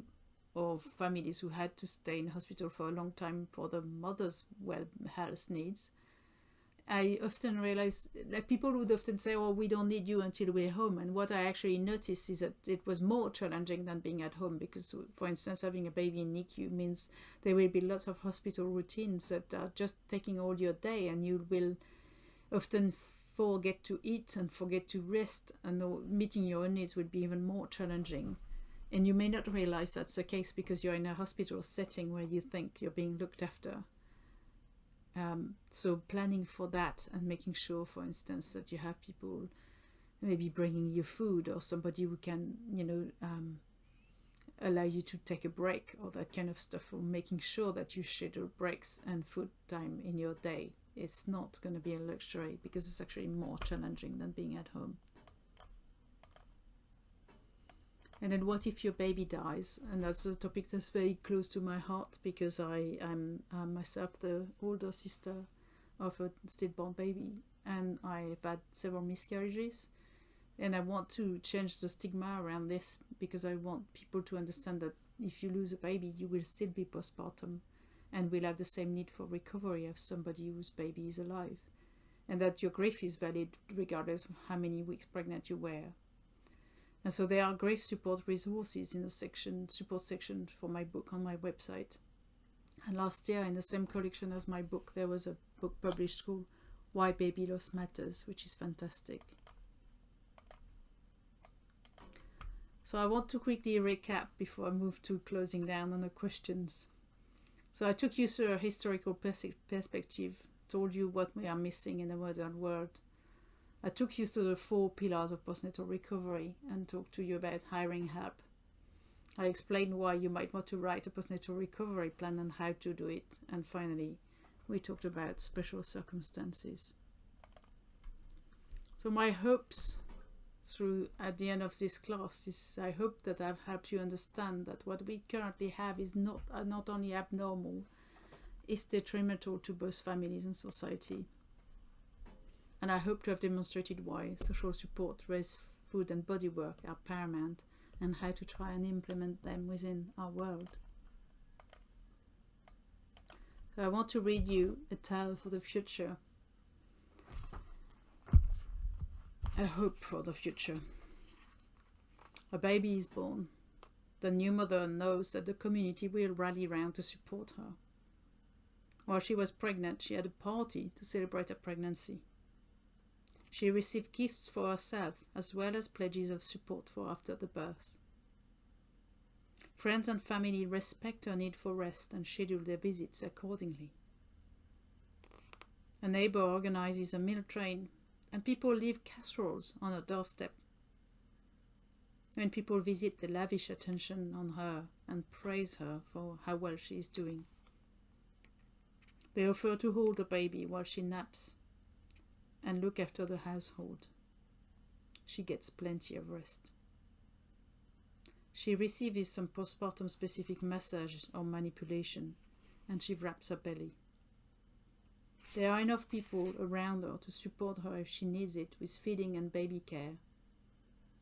or families who had to stay in hospital for a long time for the mother's health needs, I often realized that people would often say, oh, we don't need you until we're home. And what I actually noticed is that it was more challenging than being at home because, for instance, having a baby in NICU means there will be lots of hospital routines that are just taking all your day, and you will often forget to eat and forget to rest, and meeting your own needs will be even more challenging. And you may not realize that's the case because you're in a hospital setting where you think you're being looked after. So planning for that and making sure, for instance, that you have people maybe bringing you food or somebody who can, allow you to take a break or that kind of stuff, or making sure that you schedule breaks and food time in your day. It's not going to be a luxury because it's actually more challenging than being at home. And then what if your baby dies? And that's a topic that's very close to my heart, because I'm myself the older sister of a stillborn baby, and I've had several miscarriages. And I want to change the stigma around this, because I want people to understand that if you lose a baby, you will still be postpartum and will have the same need for recovery as somebody whose baby is alive. And that your grief is valid regardless of how many weeks pregnant you were. And so there are grief support resources in the support section for my book on my website. And last year, in the same collection as my book, there was a book published called Why Baby Loss Matters, which is fantastic. So I want to quickly recap before I move to closing down on the questions. So I took you through a historical perspective, told you what we are missing in the modern world. I took you through the 4 pillars of postnatal recovery and talked to you about hiring help. I explained why you might want to write a postnatal recovery plan and how to do it. And finally, we talked about special circumstances. So my hopes at the end of this class is, I hope that I've helped you understand that what we currently have is not only abnormal, it's detrimental to both families and society. And I hope to have demonstrated why social support, rest, food and body work are paramount, and how to try and implement them within our world. So I want to read you a tale for the future. A hope for the future. A baby is born. The new mother knows that the community will rally round to support her. While she was pregnant, she had a party to celebrate her pregnancy. She received gifts for herself as well as pledges of support for after the birth. Friends and family respect her need for rest and schedule their visits accordingly. A neighbor organizes a meal train, and people leave casseroles on her doorstep. When people visit, they lavish attention on her and praise her for how well she is doing. They offer to hold the baby while she naps and look after the household. She gets plenty of rest. She receives some postpartum specific massage or manipulation, and she wraps her belly. There are enough people around her to support her if she needs it with feeding and baby care,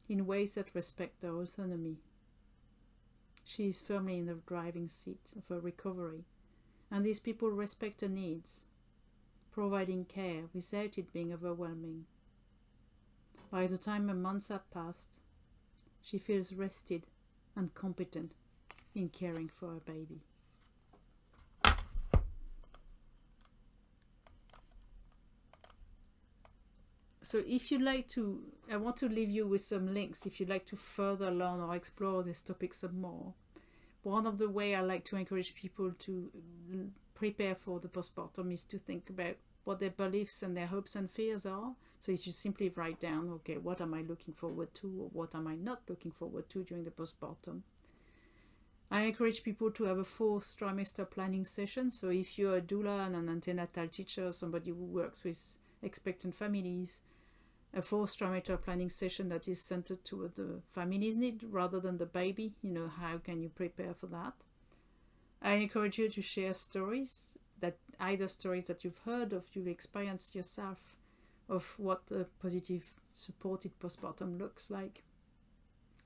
in ways that respect her autonomy. She is firmly in the driving seat of her recovery, and these people respect her needs, providing care without it being overwhelming. By the time a month had passed, she feels rested and competent in caring for her baby. So if you'd like to, I want to leave you with some links if you'd like to further learn or explore this topic some more. One of the ways I like to encourage people to prepare for the postpartum is to think about what their beliefs and their hopes and fears are. So if you simply write down, okay, what am I looking forward to, or what am I not looking forward to during the postpartum? I encourage people to have a 4th trimester planning session. So if you're a doula and an antenatal teacher, somebody who works with expectant families, a 4th trimester planning session that is centered toward the family's need rather than the baby. How can you prepare for that? I encourage you to share stories, either stories that you've heard of, you've experienced yourself, of what a positive supported postpartum looks like.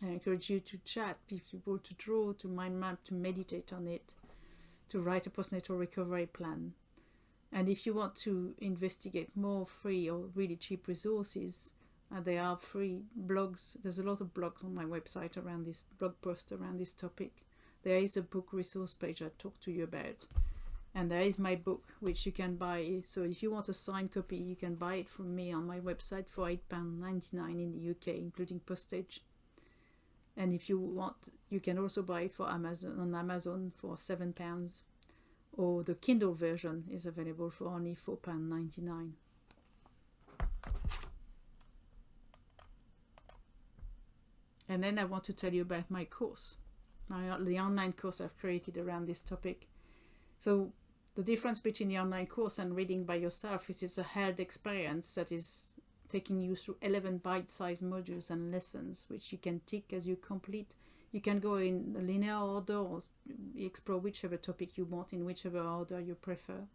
I encourage you to chat, people to draw, to mind map, to meditate on it, to write a postnatal recovery plan. And if you want to investigate more free or really cheap resources, there are free blogs. There's a lot of blogs on my website around this, blog post around this topic. There is a book resource page I talked to you about. And there is my book, which you can buy. So if you want a signed copy, you can buy it from me on my website for £8.99 in the UK, including postage. And if you want, you can also buy it on Amazon for £7. Or the Kindle version is available for only £4.99. And then I want to tell you about my course, the online course I've created around this topic. So the difference between the online course and reading by yourself is it's a held experience that is taking you through 11 bite-sized modules and lessons, which you can tick as you complete. You can go in a linear order or explore whichever topic you want in whichever order you prefer.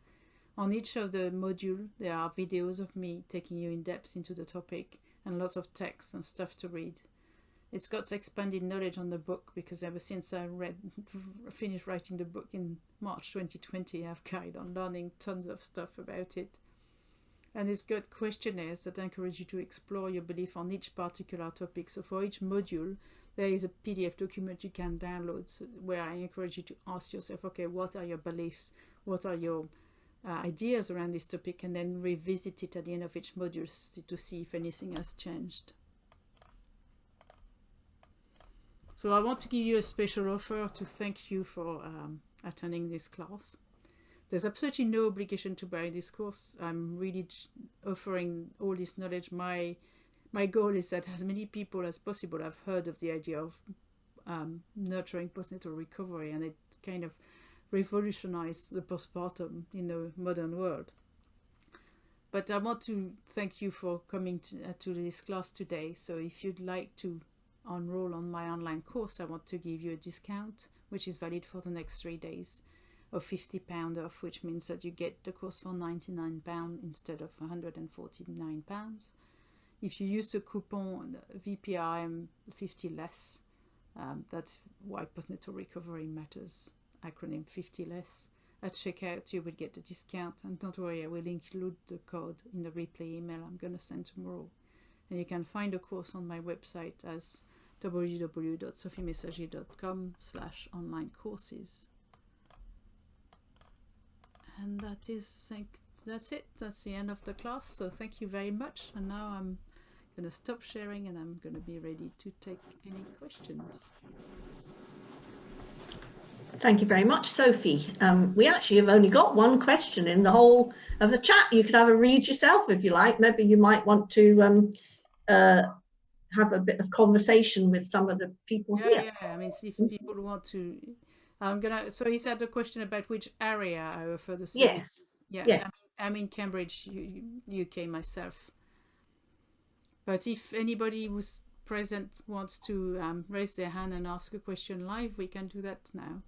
On each of the module, there are videos of me taking you in depth into the topic and lots of text and stuff to read. It's got expanded knowledge on the book because ever since I finished writing the book in March 2020, I've carried on learning tons of stuff about it. And it's got questionnaires that encourage you to explore your belief on each particular topic. So for each module, there is a PDF document you can download where I encourage you to ask yourself, okay, what are your beliefs? What are your ideas around this topic? And then revisit it at the end of each module to see if anything has changed. So I want to give you a special offer to thank you for attending this class. There's absolutely no obligation to buy this course. I'm really offering all this knowledge. My goal is that as many people as possible have heard of the idea of nurturing postnatal recovery, and it kind of revolutionized the postpartum in the modern world. But I want to thank you for coming to this class today. So if you'd like to enroll on my online course, I want to give you a discount, which is valid for the next 3 days, of £50 off, which means that you get the course for £99 instead of £149. If you use the coupon VPRM 50 less, that's why postnatal recovery matters, acronym 50 less. At checkout, you will get the discount, and don't worry, I will include the code in the replay email I'm going to send tomorrow. And you can find the course on my website as www.sophiemessager.com/online courses. And that's it. That's the end of the class. So thank you very much. And now I'm going to stop sharing and I'm going to be ready to take any questions. Thank you very much, Sophie. We actually have only got one question in the whole of the chat. You could have a read yourself if you like. Maybe you might want to have a bit of conversation with some of the people here. Yeah. I mean, see if people want to. So he said a question about which area I offer the service. Yes. I'm in Cambridge, UK myself. But if anybody who's present wants to raise their hand and ask a question live, we can do that now.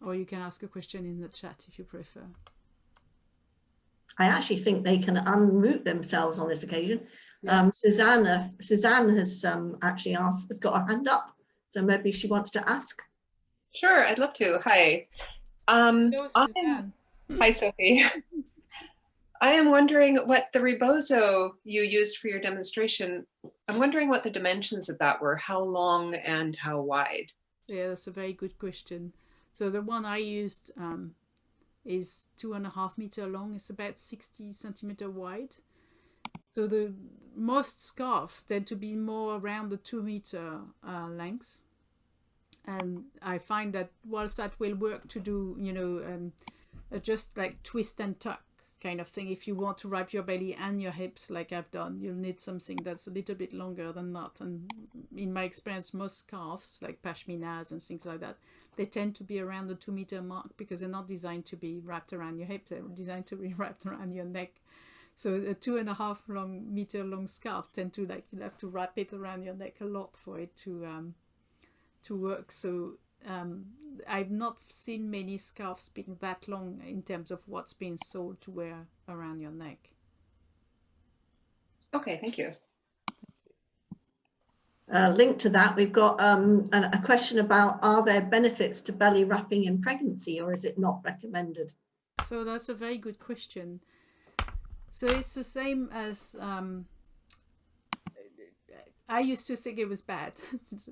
Or you can ask a question in the chat if you prefer. I actually think they can unmute themselves on this occasion. Yeah. Suzanne has actually has got her hand up, so maybe she wants to ask. Sure, I'd love to. Hi. Hello, Suzanne. Hi, Sophie. I am wondering what the rebozo you used for your demonstration, I'm wondering what the dimensions of that were, how long and how wide? Yeah, that's a very good question. So the one I used is 2.5 meters long. It's about 60 centimeters wide. So the most scarves tend to be more around the 2 meter length. And I find that whilst that will work to do, just like twist and tuck kind of thing, if you want to wrap your belly and your hips like I've done, you'll need something that's a little bit longer than that. And in my experience, most scarves like pashminas and things like that, they tend to be around the 2 meter mark because they're not designed to be wrapped around your hip, they're designed to be wrapped around your neck. So a 2.5 meter long scarf tend to you'll have to wrap it around your neck a lot for it to work. So I've not seen many scarves being that long in terms of what's being sold to wear around your neck. Okay, thank you. Linked to that, we've got a question about, are there benefits to belly wrapping in pregnancy, or is it not recommended? So that's a very good question. So it's the same as I used to think it was bad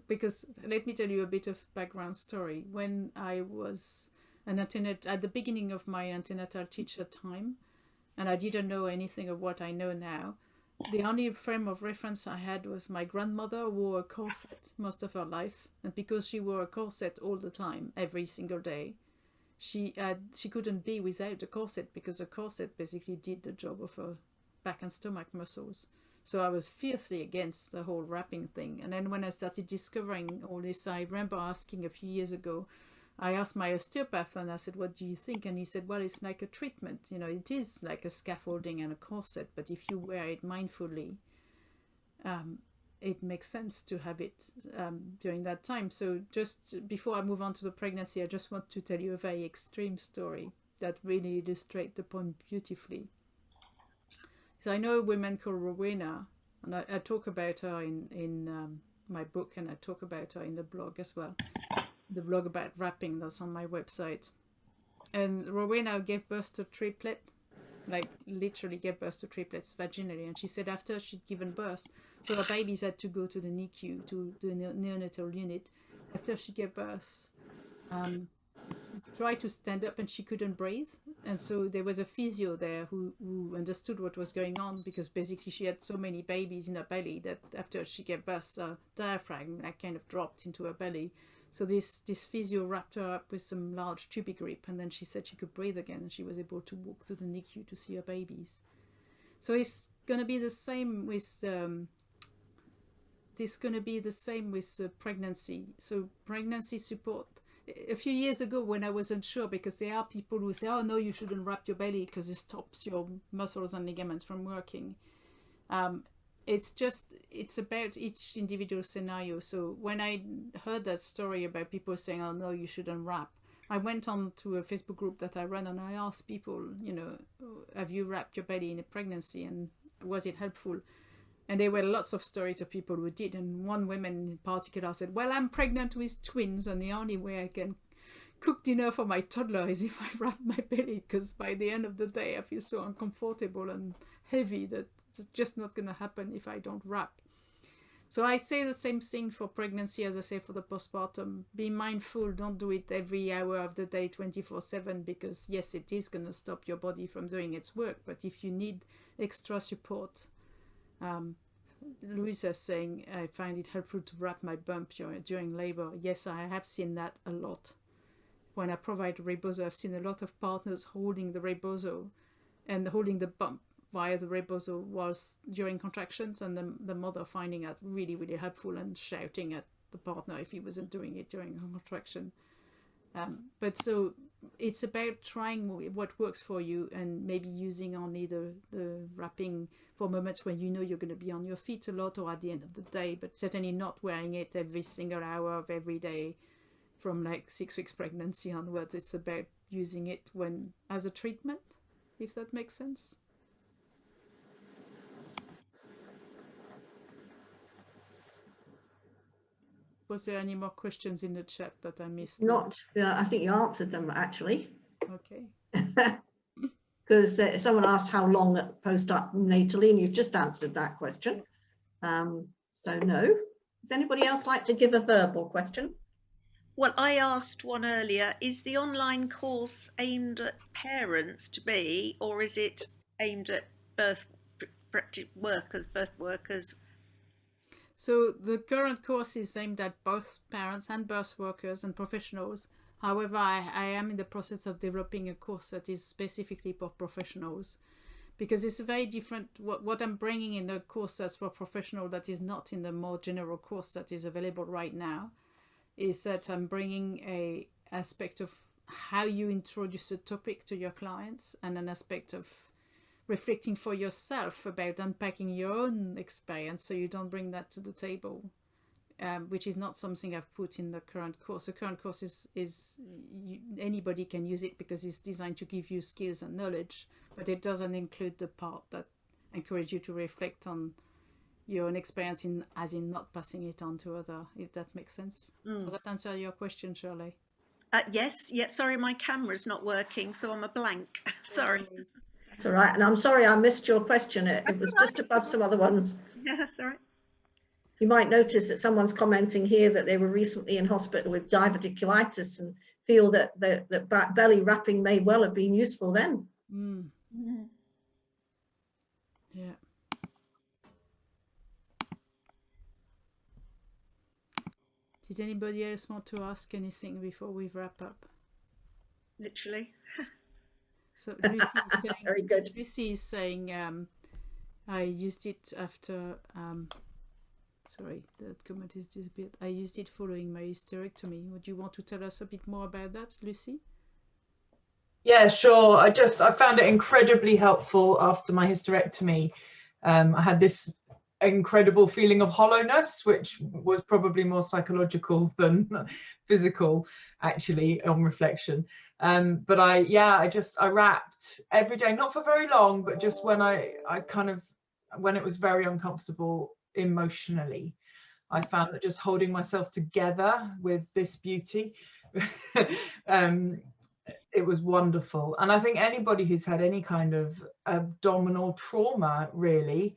because let me tell you a bit of background story. When I was at the beginning of my antenatal teacher time, and I didn't know anything of what I know now, the only frame of reference I had was my grandmother wore a corset most of her life, and because she wore a corset all the time, every single day, she couldn't be without the corset because the corset basically did the job of her back and stomach muscles. So I was fiercely against the whole wrapping thing. And then when I started discovering all this, I remember asking a few years ago I asked my osteopath and I said, what do you think? And he said, well, it's like a treatment. You know, it is like a scaffolding and a corset, but if you wear it mindfully, it makes sense to have it during that time. So just before I move on to the pregnancy, I just want to tell you a very extreme story that really illustrates the point beautifully. So I know a woman called Rowena, and I talk about her in my book, and I talk about her in the blog as well. The blog about wrapping that's on my website. And Rowena gave birth to a triplet, like literally gave birth to triplets vaginally. And she said after she'd given birth, so her babies had to go to the NICU, to the neonatal unit. After she gave birth, she tried to stand up and she couldn't breathe. And so there was a physio there who understood what was going on, because basically she had so many babies in her belly that after she gave birth, her diaphragm like kind of dropped into her belly. So this physio wrapped her up with some large tubey grip, and then she said she could breathe again, and she was able to walk to the NICU to see her babies. So it's going to be the same with pregnancy. So pregnancy support. A few years ago, when I wasn't sure, because there are people who say, "Oh no, you shouldn't wrap your belly because it stops your muscles and ligaments from working." It's about each individual scenario. So when I heard that story about people saying, "Oh no, you shouldn't wrap," I went on to a Facebook group that I run, and I asked people, you know, have you wrapped your belly in a pregnancy, and was it helpful? And there were lots of stories of people who did. And one woman in particular said, well, I'm pregnant with twins, and the only way I can cook dinner for my toddler is if I wrap my belly, because by the end of the day I feel so uncomfortable and heavy that it's just not going to happen if I don't wrap. So I say the same thing for pregnancy as I say for the postpartum. Be mindful, don't do it every hour of the day 24/7, because yes, it is going to stop your body from doing its work. But if you need extra support, Louisa is saying, I find it helpful to wrap my bump during labor. Yes, I have seen that a lot. When I provide rebozo, I've seen a lot of partners holding the rebozo and holding the bump via the rebozo whilst during contractions, and the mother finding that really, really helpful and shouting at the partner if he wasn't doing it during a contraction. But so it's about trying what works for you, and maybe using only the wrapping for moments when you know you're going to be on your feet a lot or at the end of the day, but certainly not wearing it every single hour of every day from like 6 weeks pregnancy onwards. It's about using it when as a treatment, if that makes sense. Was there any more questions in the chat that I missed? Not, I think you answered them actually. Okay. Because someone asked how long postnatally, and you've just answered that question. So no. Does anybody else like to give a verbal question? Well, I asked one earlier, is the online course aimed at parents to be, or is it aimed at birth workers? So the current course is aimed at both parents and birth workers and professionals. However, I am in the process of developing a course that is specifically for professionals, because it's very different. What I'm bringing in the course that's for professional that is not in the more general course that is available right now is that I'm bringing a aspect of how you introduce a topic to your clients, and an aspect of reflecting for yourself about unpacking your own experience, so you don't bring that to the table, which is not something I've put in the current course. The current course is anybody can use it because it's designed to give you skills and knowledge, but it doesn't include the part that encourages you to reflect on your own experience, as in not passing it on to other, if that makes sense. Does that answer your question, Shirley? Yes. Sorry, my camera's not working, so I'm a blank. Sorry. That's all right. And I'm sorry I missed your question. It was just above some other ones. Yeah, that's all right. You might notice that someone's commenting here that they were recently in hospital with diverticulitis and feel that belly wrapping may well have been useful then. Yeah. Did anybody else want to ask anything before we wrap up? Literally. So Lucy is saying, very good. Lucy is saying, I used it after, Sorry, that comment is disappeared. I used it following my hysterectomy. Would you want to tell us a bit more about that, Lucy? Yeah, sure. I found it incredibly helpful after my hysterectomy. I had this incredible feeling of hollowness, which was probably more psychological than physical, actually, on reflection. But I wrapped every day, not for very long, but just when when it was very uncomfortable emotionally. I found that just holding myself together with this beauty, it was wonderful. And I think anybody who's had any kind of abdominal trauma really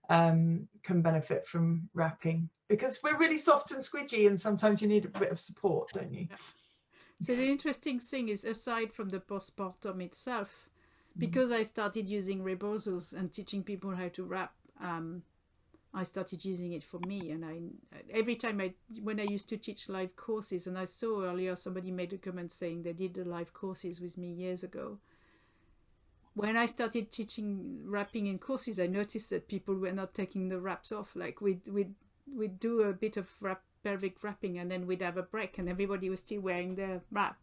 can benefit from wrapping, because we're really soft and squidgy and sometimes you need a bit of support, don't you? Yeah. So the interesting thing is, aside from the postpartum itself, because I started using rebosos and teaching people how to wrap, I started using it for me. And every time when I used to teach live courses, and I saw earlier somebody made a comment saying they did the live courses with me years ago. When I started teaching wrapping in courses, I noticed that people were not taking the wraps off. Like we'd do a bit of pelvic wrapping and then we'd have a break and everybody was still wearing their wrap.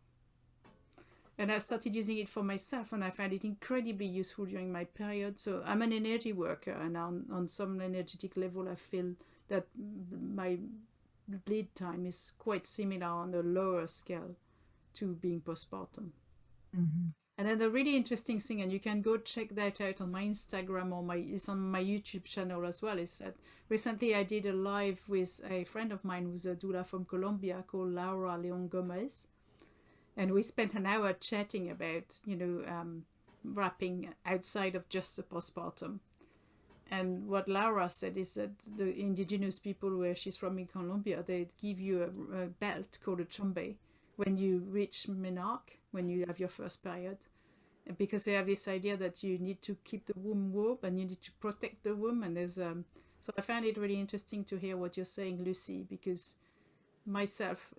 And I started using it for myself and I found it incredibly useful during my period. So I'm an energy worker, and on some energetic level I feel that my bleed time is quite similar on a lower scale to being postpartum. Mm-hmm. And then the really interesting thing, and you can go check that out on my Instagram or it's on my YouTube channel as well, is that recently I did a live with a friend of mine who's a doula from Colombia called Laura Leon Gomez. And we spent an hour chatting about, wrapping outside of just the postpartum. And what Laura said is that the indigenous people where she's from in Colombia, they give you a belt called a chombe when you reach menarche, when you have your first period. Because they have this idea that you need to keep the womb warm and you need to protect the womb. And so I found it really interesting to hear what you're saying, Lucy, because myself,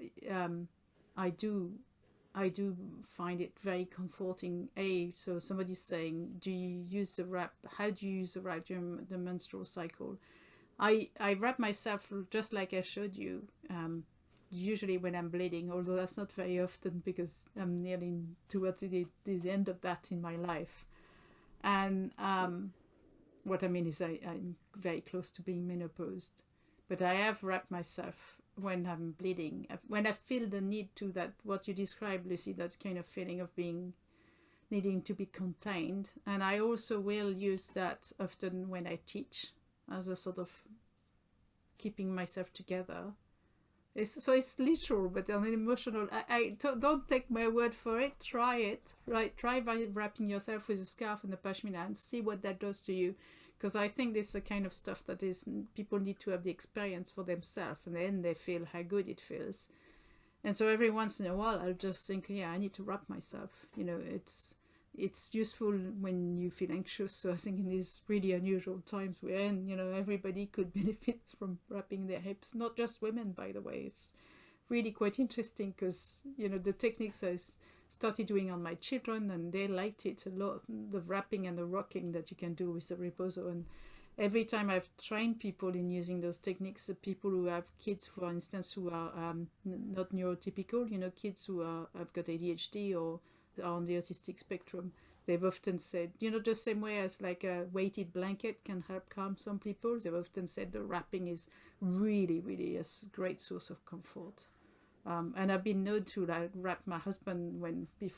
I do find it very comforting. So somebody's saying, do you use the wrap? How do you use the wrap during the menstrual cycle? I wrap myself just like I showed you, usually when I'm bleeding, although that's not very often because I'm nearly towards the end of that in my life. And what I mean is I'm very close to being menopaused. But I have wrapped myself when I'm bleeding, when I feel the need to, that what you described, Lucy, that kind of feeling of needing to be contained. And I also will use that often when I teach as a sort of keeping myself together. It's literal, but I mean emotional. Don't take my word for it. Try it. Right? Try by wrapping yourself with a scarf and a pashmina and see what that does to you. Because I think this is the kind of stuff that people need to have the experience for themselves, and then they feel how good it feels. And so every once in a while, I'll just think, yeah, I need to wrap myself. It's useful when you feel anxious. So I think in these really unusual times we're in, everybody could benefit from wrapping their hips. Not just women, by the way. It's really quite interesting because, the techniques I started doing on my children and they liked it a lot, the wrapping and the rocking that you can do with the rebozo. And every time I've trained people in using those techniques, people who have kids, for instance, who are not neurotypical, kids who have got ADHD or are on the autistic spectrum, they've often said, the same way as like a weighted blanket can help calm some people, they've often said the wrapping is really, really a great source of comfort. And I've been known to wrap my husband when he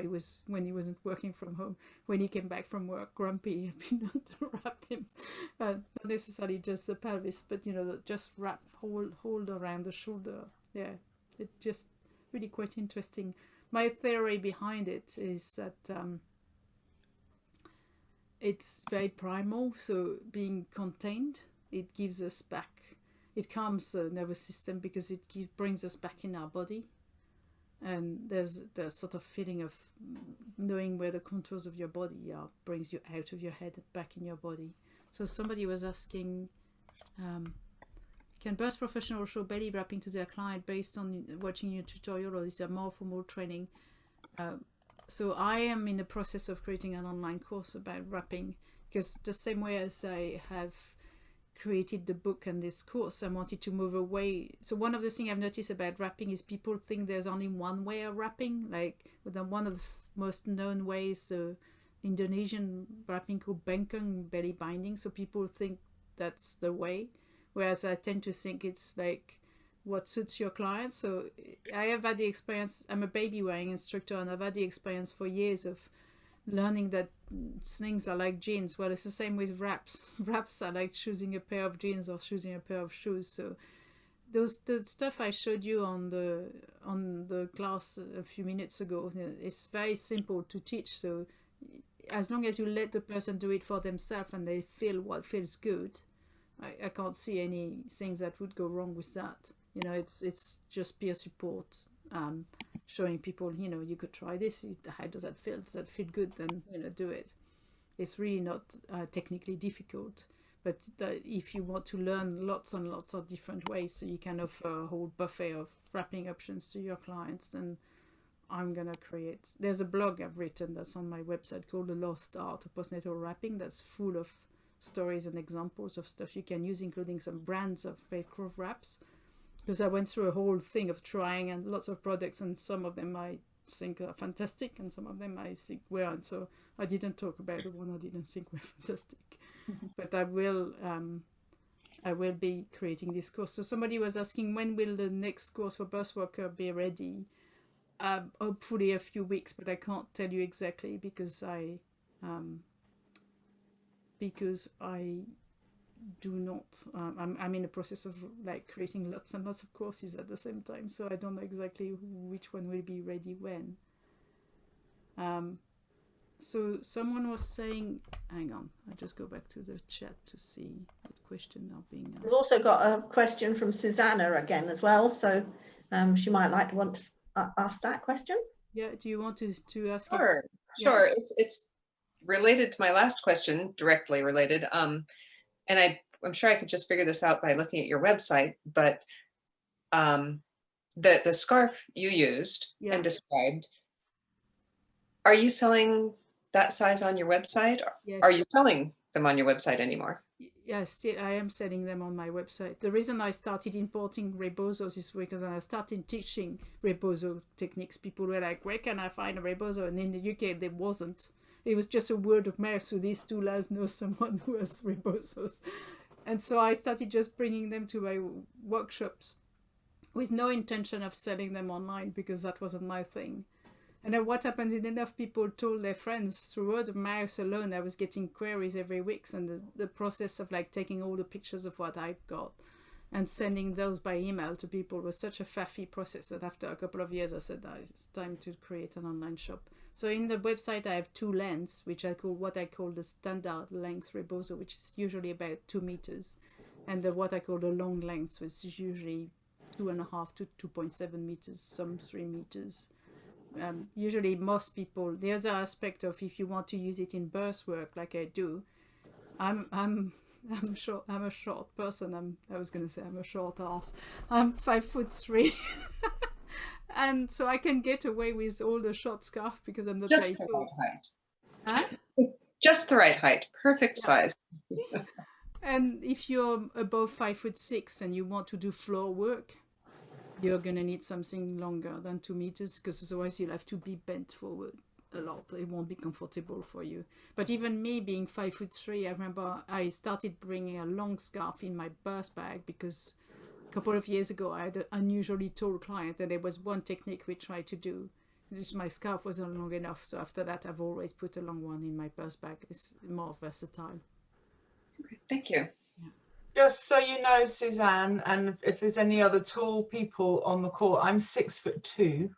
wasn't working from home. When he came back from work grumpy, I've been known to wrap him, not necessarily just the pelvis, but just hold around the shoulder. Yeah, it's just really quite interesting. My theory behind it is that it's very primal. So being contained, it gives us back. It calms the nervous system because it brings us back in our body. And there's the sort of feeling of knowing where the contours of your body are, brings you out of your head and back in your body. So somebody was asking, can birth professionals show belly wrapping to their client based on watching your tutorial, or is there more formal training? So I am in the process of creating an online course about wrapping, because the same way as I have created the book and this course, I wanted to move away. So one of the things I've noticed about wrapping is people think there's only one way of wrapping. Like one of the most known ways, Indonesian wrapping called bengkong, belly binding. So people think that's the way, whereas I tend to think it's like what suits your clients. So I have had the experience, I'm a baby wearing instructor, and I've had the experience for years of learning that slings are like jeans. Well, it's the same with wraps. Wraps are like choosing a pair of jeans or choosing a pair of shoes. So the stuff I showed you on the class a few minutes ago, it's very simple to teach. So as long as you let the person do it for themselves and they feel what feels good, I can't see any things that would go wrong with that. You know, it's just peer support, showing people, you know, you could try this. How does that feel? Does that feel good? Then, you know, do it. It's really not technically difficult. But if you want to learn lots and lots of different ways, so you can offer a whole buffet of wrapping options to your clients, then I'm going to create. There's a blog I've written that's on my website called The Lost Art of Postnatal Wrapping, that's full of stories and examples of stuff you can use, including some brands of velcro wraps. Because I went through a whole thing of trying and lots of products, and some of them I think are fantastic and some of them I think weren't. So I didn't talk about the one I didn't think were fantastic. But I will be creating this course. So somebody was asking, when will the next course for birth worker be ready? Hopefully a few weeks, but I can't tell you exactly because I do not. I'm in the process of like creating lots and lots of courses at the same time, so I don't know exactly which one will be ready when. So someone was saying, hang on, I'll just go back to the chat to see what question are being asked. We've also got a question from Susanna again as well, so she might like to want to ask that question. Yeah, do you want to ask Sure, it? sure. Yeah. It's related to my last question, directly related. And I'm sure I could just figure this out by looking at your website, but the scarf you used and described, are you selling that size on your website? Yes. Are you selling them on your website anymore? Yes, I am selling them on my website. The reason I started importing rebozos is because when I started teaching rebozo techniques, people were like, where can I find a rebozo? And in the UK, there wasn't. It was just a word of mouth. So these two lads know someone who has rebozos. And so I started just bringing them to my workshops with no intention of selling them online because that wasn't my thing. And then what happened is enough people told their friends through word of mouth alone. I was getting queries every week, and the process of like taking all the pictures of what I've got and sending those by email to people was such a faffy process that after a couple of years I said it's time to create an online shop. So in the website I have two lengths, which I call the standard length rebozo, which is usually about 2 meters, and what I call the long lengths, which is usually 2.5 to 2.7 meters, some 3 meters. Usually most people, the other aspect of if you want to use it in birth work like I do, I'm short, I'm a short person. I was going to say I'm a short ass. I'm 5'3". And so I can get away with all the short scarf because I'm not just very the short. right height. Huh? Just the right height, perfect size. And if you're above 5'6" and you want to do floor work, you're going to need something longer than 2 meters because otherwise you'll have to be bent forward a lot. It won't be comfortable for you. But even me being 5'3", I remember I started bringing a long scarf in my birth bag because a couple of years ago I had an unusually tall client and there was one technique we tried to do. My scarf wasn't long enough, so after that I've always put a long one in my purse bag. It's more versatile. Okay, thank you. Just so you know, Suzanne, and if there's any other tall people on the call, I'm 6'2".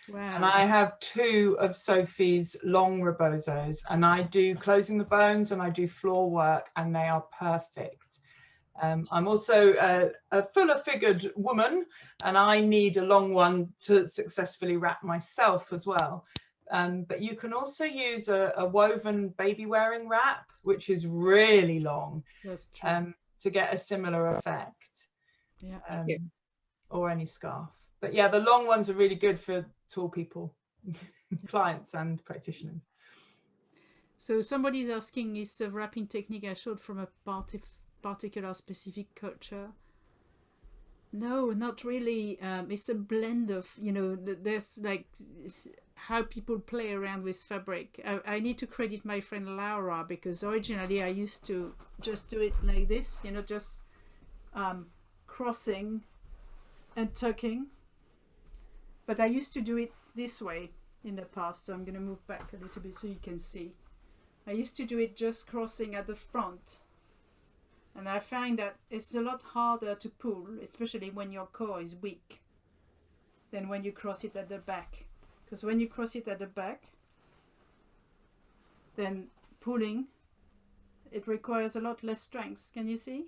Wow. And I have 2 of Sophie's long rebozos, and I do closing the bones and I do floor work, and they are perfect. I'm also a fuller figured woman, and I need a long one to successfully wrap myself as well. But you can also use a woven baby wearing wrap, which is really long. That's true. To get a similar effect. Yeah. Or any scarf. But yeah, the long ones are really good for tall people, clients and practitioners. So somebody's asking, is the wrapping technique I showed from a particular specific culture? No, not really. It's a blend of, there's like how people play around with fabric. I need to credit my friend Laura, because originally I used to just do it like this, just crossing and tucking. But I used to do it this way in the past, so I'm going to move back a little bit so you can see. I used to do it just crossing at the front. And I find that it's a lot harder to pull, especially when your core is weak, than when you cross it at the back. Because when you cross it at the back, then pulling, it requires a lot less strength, can you see?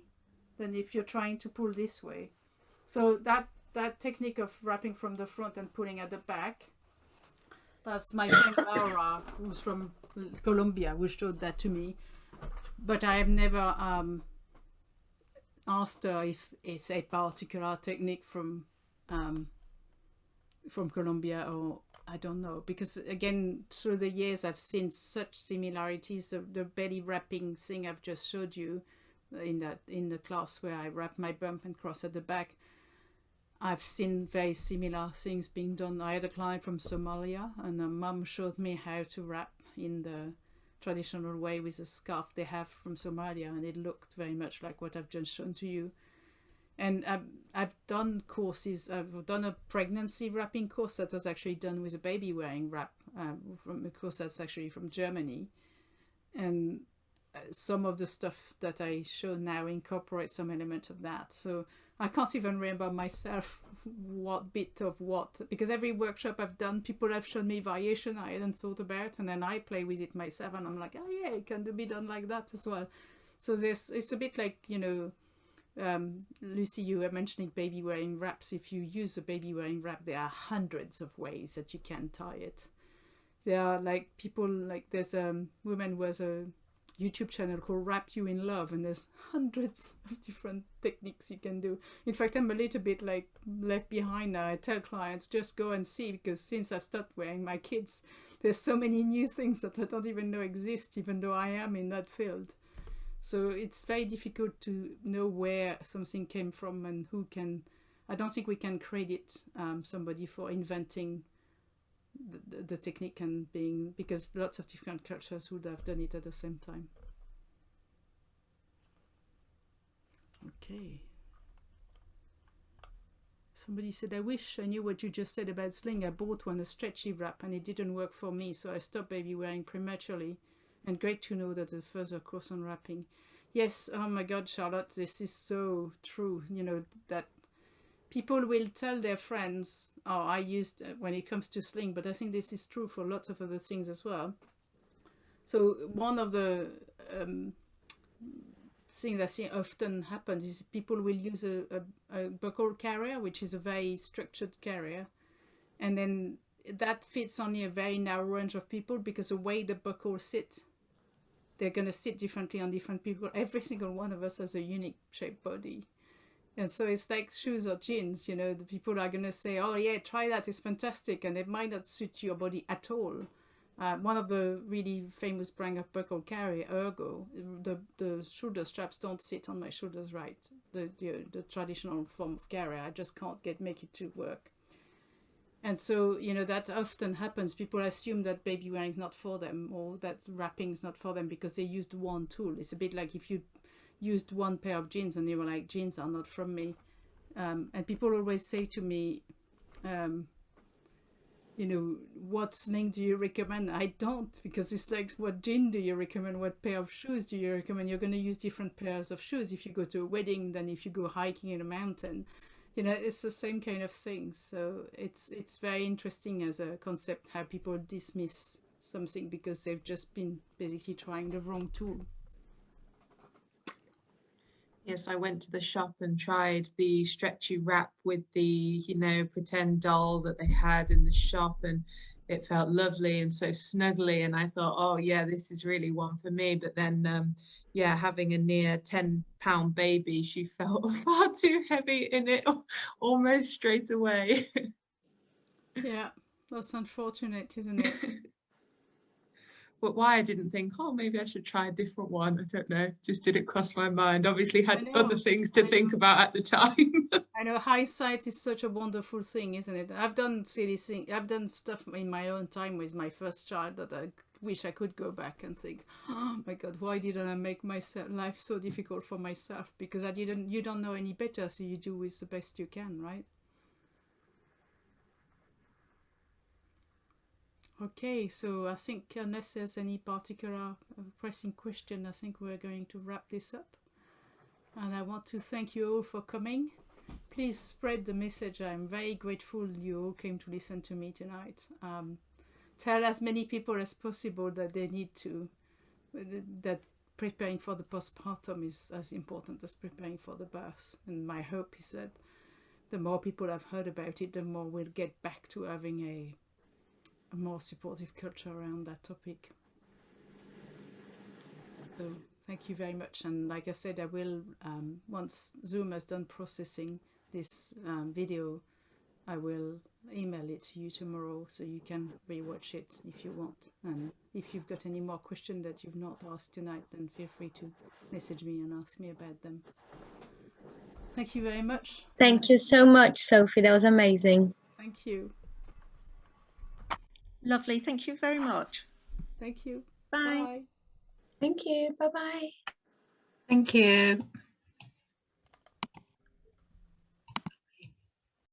Than if you're trying to pull this way. So that technique of wrapping from the front and pulling at the back, that's my friend Laura, who's from Colombia, who showed that to me. But I have never asked her if it's a particular technique from Colombia, or I don't know, because again, through the years I've seen such similarities. The belly wrapping thing I've just showed you in the class where I wrap my bump and cross at the back, I've seen very similar things being done. I had a client from Somalia, and a mum showed me how to wrap in the traditional way with a scarf they have from Somalia, and it looked very much like what I've just shown to you. And I've done courses. I've done a pregnancy wrapping course that was actually done with a baby wearing wrap, from a course that's actually from Germany. And some of the stuff that I show now incorporates some element of that. So I can't even remember myself what bit of what, because every workshop I've done, people have shown me variation I hadn't thought about, and then I play with it myself, and I'm like, oh yeah, it can be done like that as well. So it's a bit like, Lucy, you were mentioning baby wearing wraps. If you use a baby wearing wrap, there are hundreds of ways that you can tie it. There are like people, like there's a woman who has a YouTube channel called Wrap You in Love, and there's hundreds of different techniques you can do. In fact, I'm a little bit like left behind now. I tell clients, just go and see, because since I've stopped wearing my kids, there's so many new things that I don't even know exist, even though I am in that field. So it's very difficult to know where something came from and who can. I don't think we can credit somebody for inventing the technique and being, because lots of different cultures would have done it at the same time. Okay. Somebody said, I wish I knew what you just said about sling. I bought one, a stretchy wrap, and it didn't work for me, so I stopped baby wearing prematurely. And great to know that a further course on wrapping. Yes, oh my God, Charlotte, this is so true. That people will tell their friends, oh, I used when it comes to sling, but I think this is true for lots of other things as well. So one of the things I see often happens is people will use a buckle carrier, which is a very structured carrier, and then that fits only a very narrow range of people, because the way the buckle sit, they're going to sit differently on different people. Every single one of us has a unique shaped body. And so it's like shoes or jeans, the people are going to say, oh yeah, try that, it's fantastic. And it might not suit your body at all. One of the really famous brand of buckle carrier, Ergo, the shoulder straps don't sit on my shoulders right. The traditional form of carrier, I just can't make it to work. And so, that often happens. People assume that baby wearing is not for them, or that wrapping is not for them because they used one tool. It's a bit like if you used one pair of jeans and you were like, jeans are not from me. And people always say to me, what sling do you recommend? I don't, because it's like, what jean do you recommend? What pair of shoes do you recommend? You're going to use different pairs of shoes if you go to a wedding than if you go hiking in a mountain. It's the same kind of thing. So it's very interesting as a concept how people dismiss something because they've just been basically trying the wrong tool. Yes, I went to the shop and tried the stretchy wrap with the, pretend doll that they had in the shop, and it felt lovely and so snuggly. And I thought, oh yeah, this is really one for me. But then, having a near 10-pound baby, she felt far too heavy in it almost straight away. Yeah, that's unfortunate, isn't it? But why I didn't think, oh, maybe I should try a different one, I don't know, just didn't cross my mind. Obviously had other things to think about at the time. I know hindsight is such a wonderful thing, isn't it? I've done silly things. I've done stuff in my own time with my first child that I wish I could go back and think, oh my God, why didn't I make my life so difficult for myself? Because you don't know any better, so you do with the best you can, right? Okay, so I think unless there's any particular pressing question, I think we're going to wrap this up. And I want to thank you all for coming. Please spread the message. I'm very grateful you all came to listen to me tonight. Tell as many people as possible that they need to, that preparing for the postpartum is as important as preparing for the birth. And my hope is that the more people have heard about it, the more we'll get back to having a more supportive culture around that topic. So thank you very much. And like I said, I will, once Zoom has done processing this video, I will email it to you tomorrow so you can rewatch it if you want. And if you've got any more questions that you've not asked tonight, then feel free to message me and ask me about them. Thank you very much. Thank you so much, Sophie. That was amazing. Thank you. Lovely. Thank you very much. Thank you. Bye. Bye. Thank you. Bye-bye. Thank you.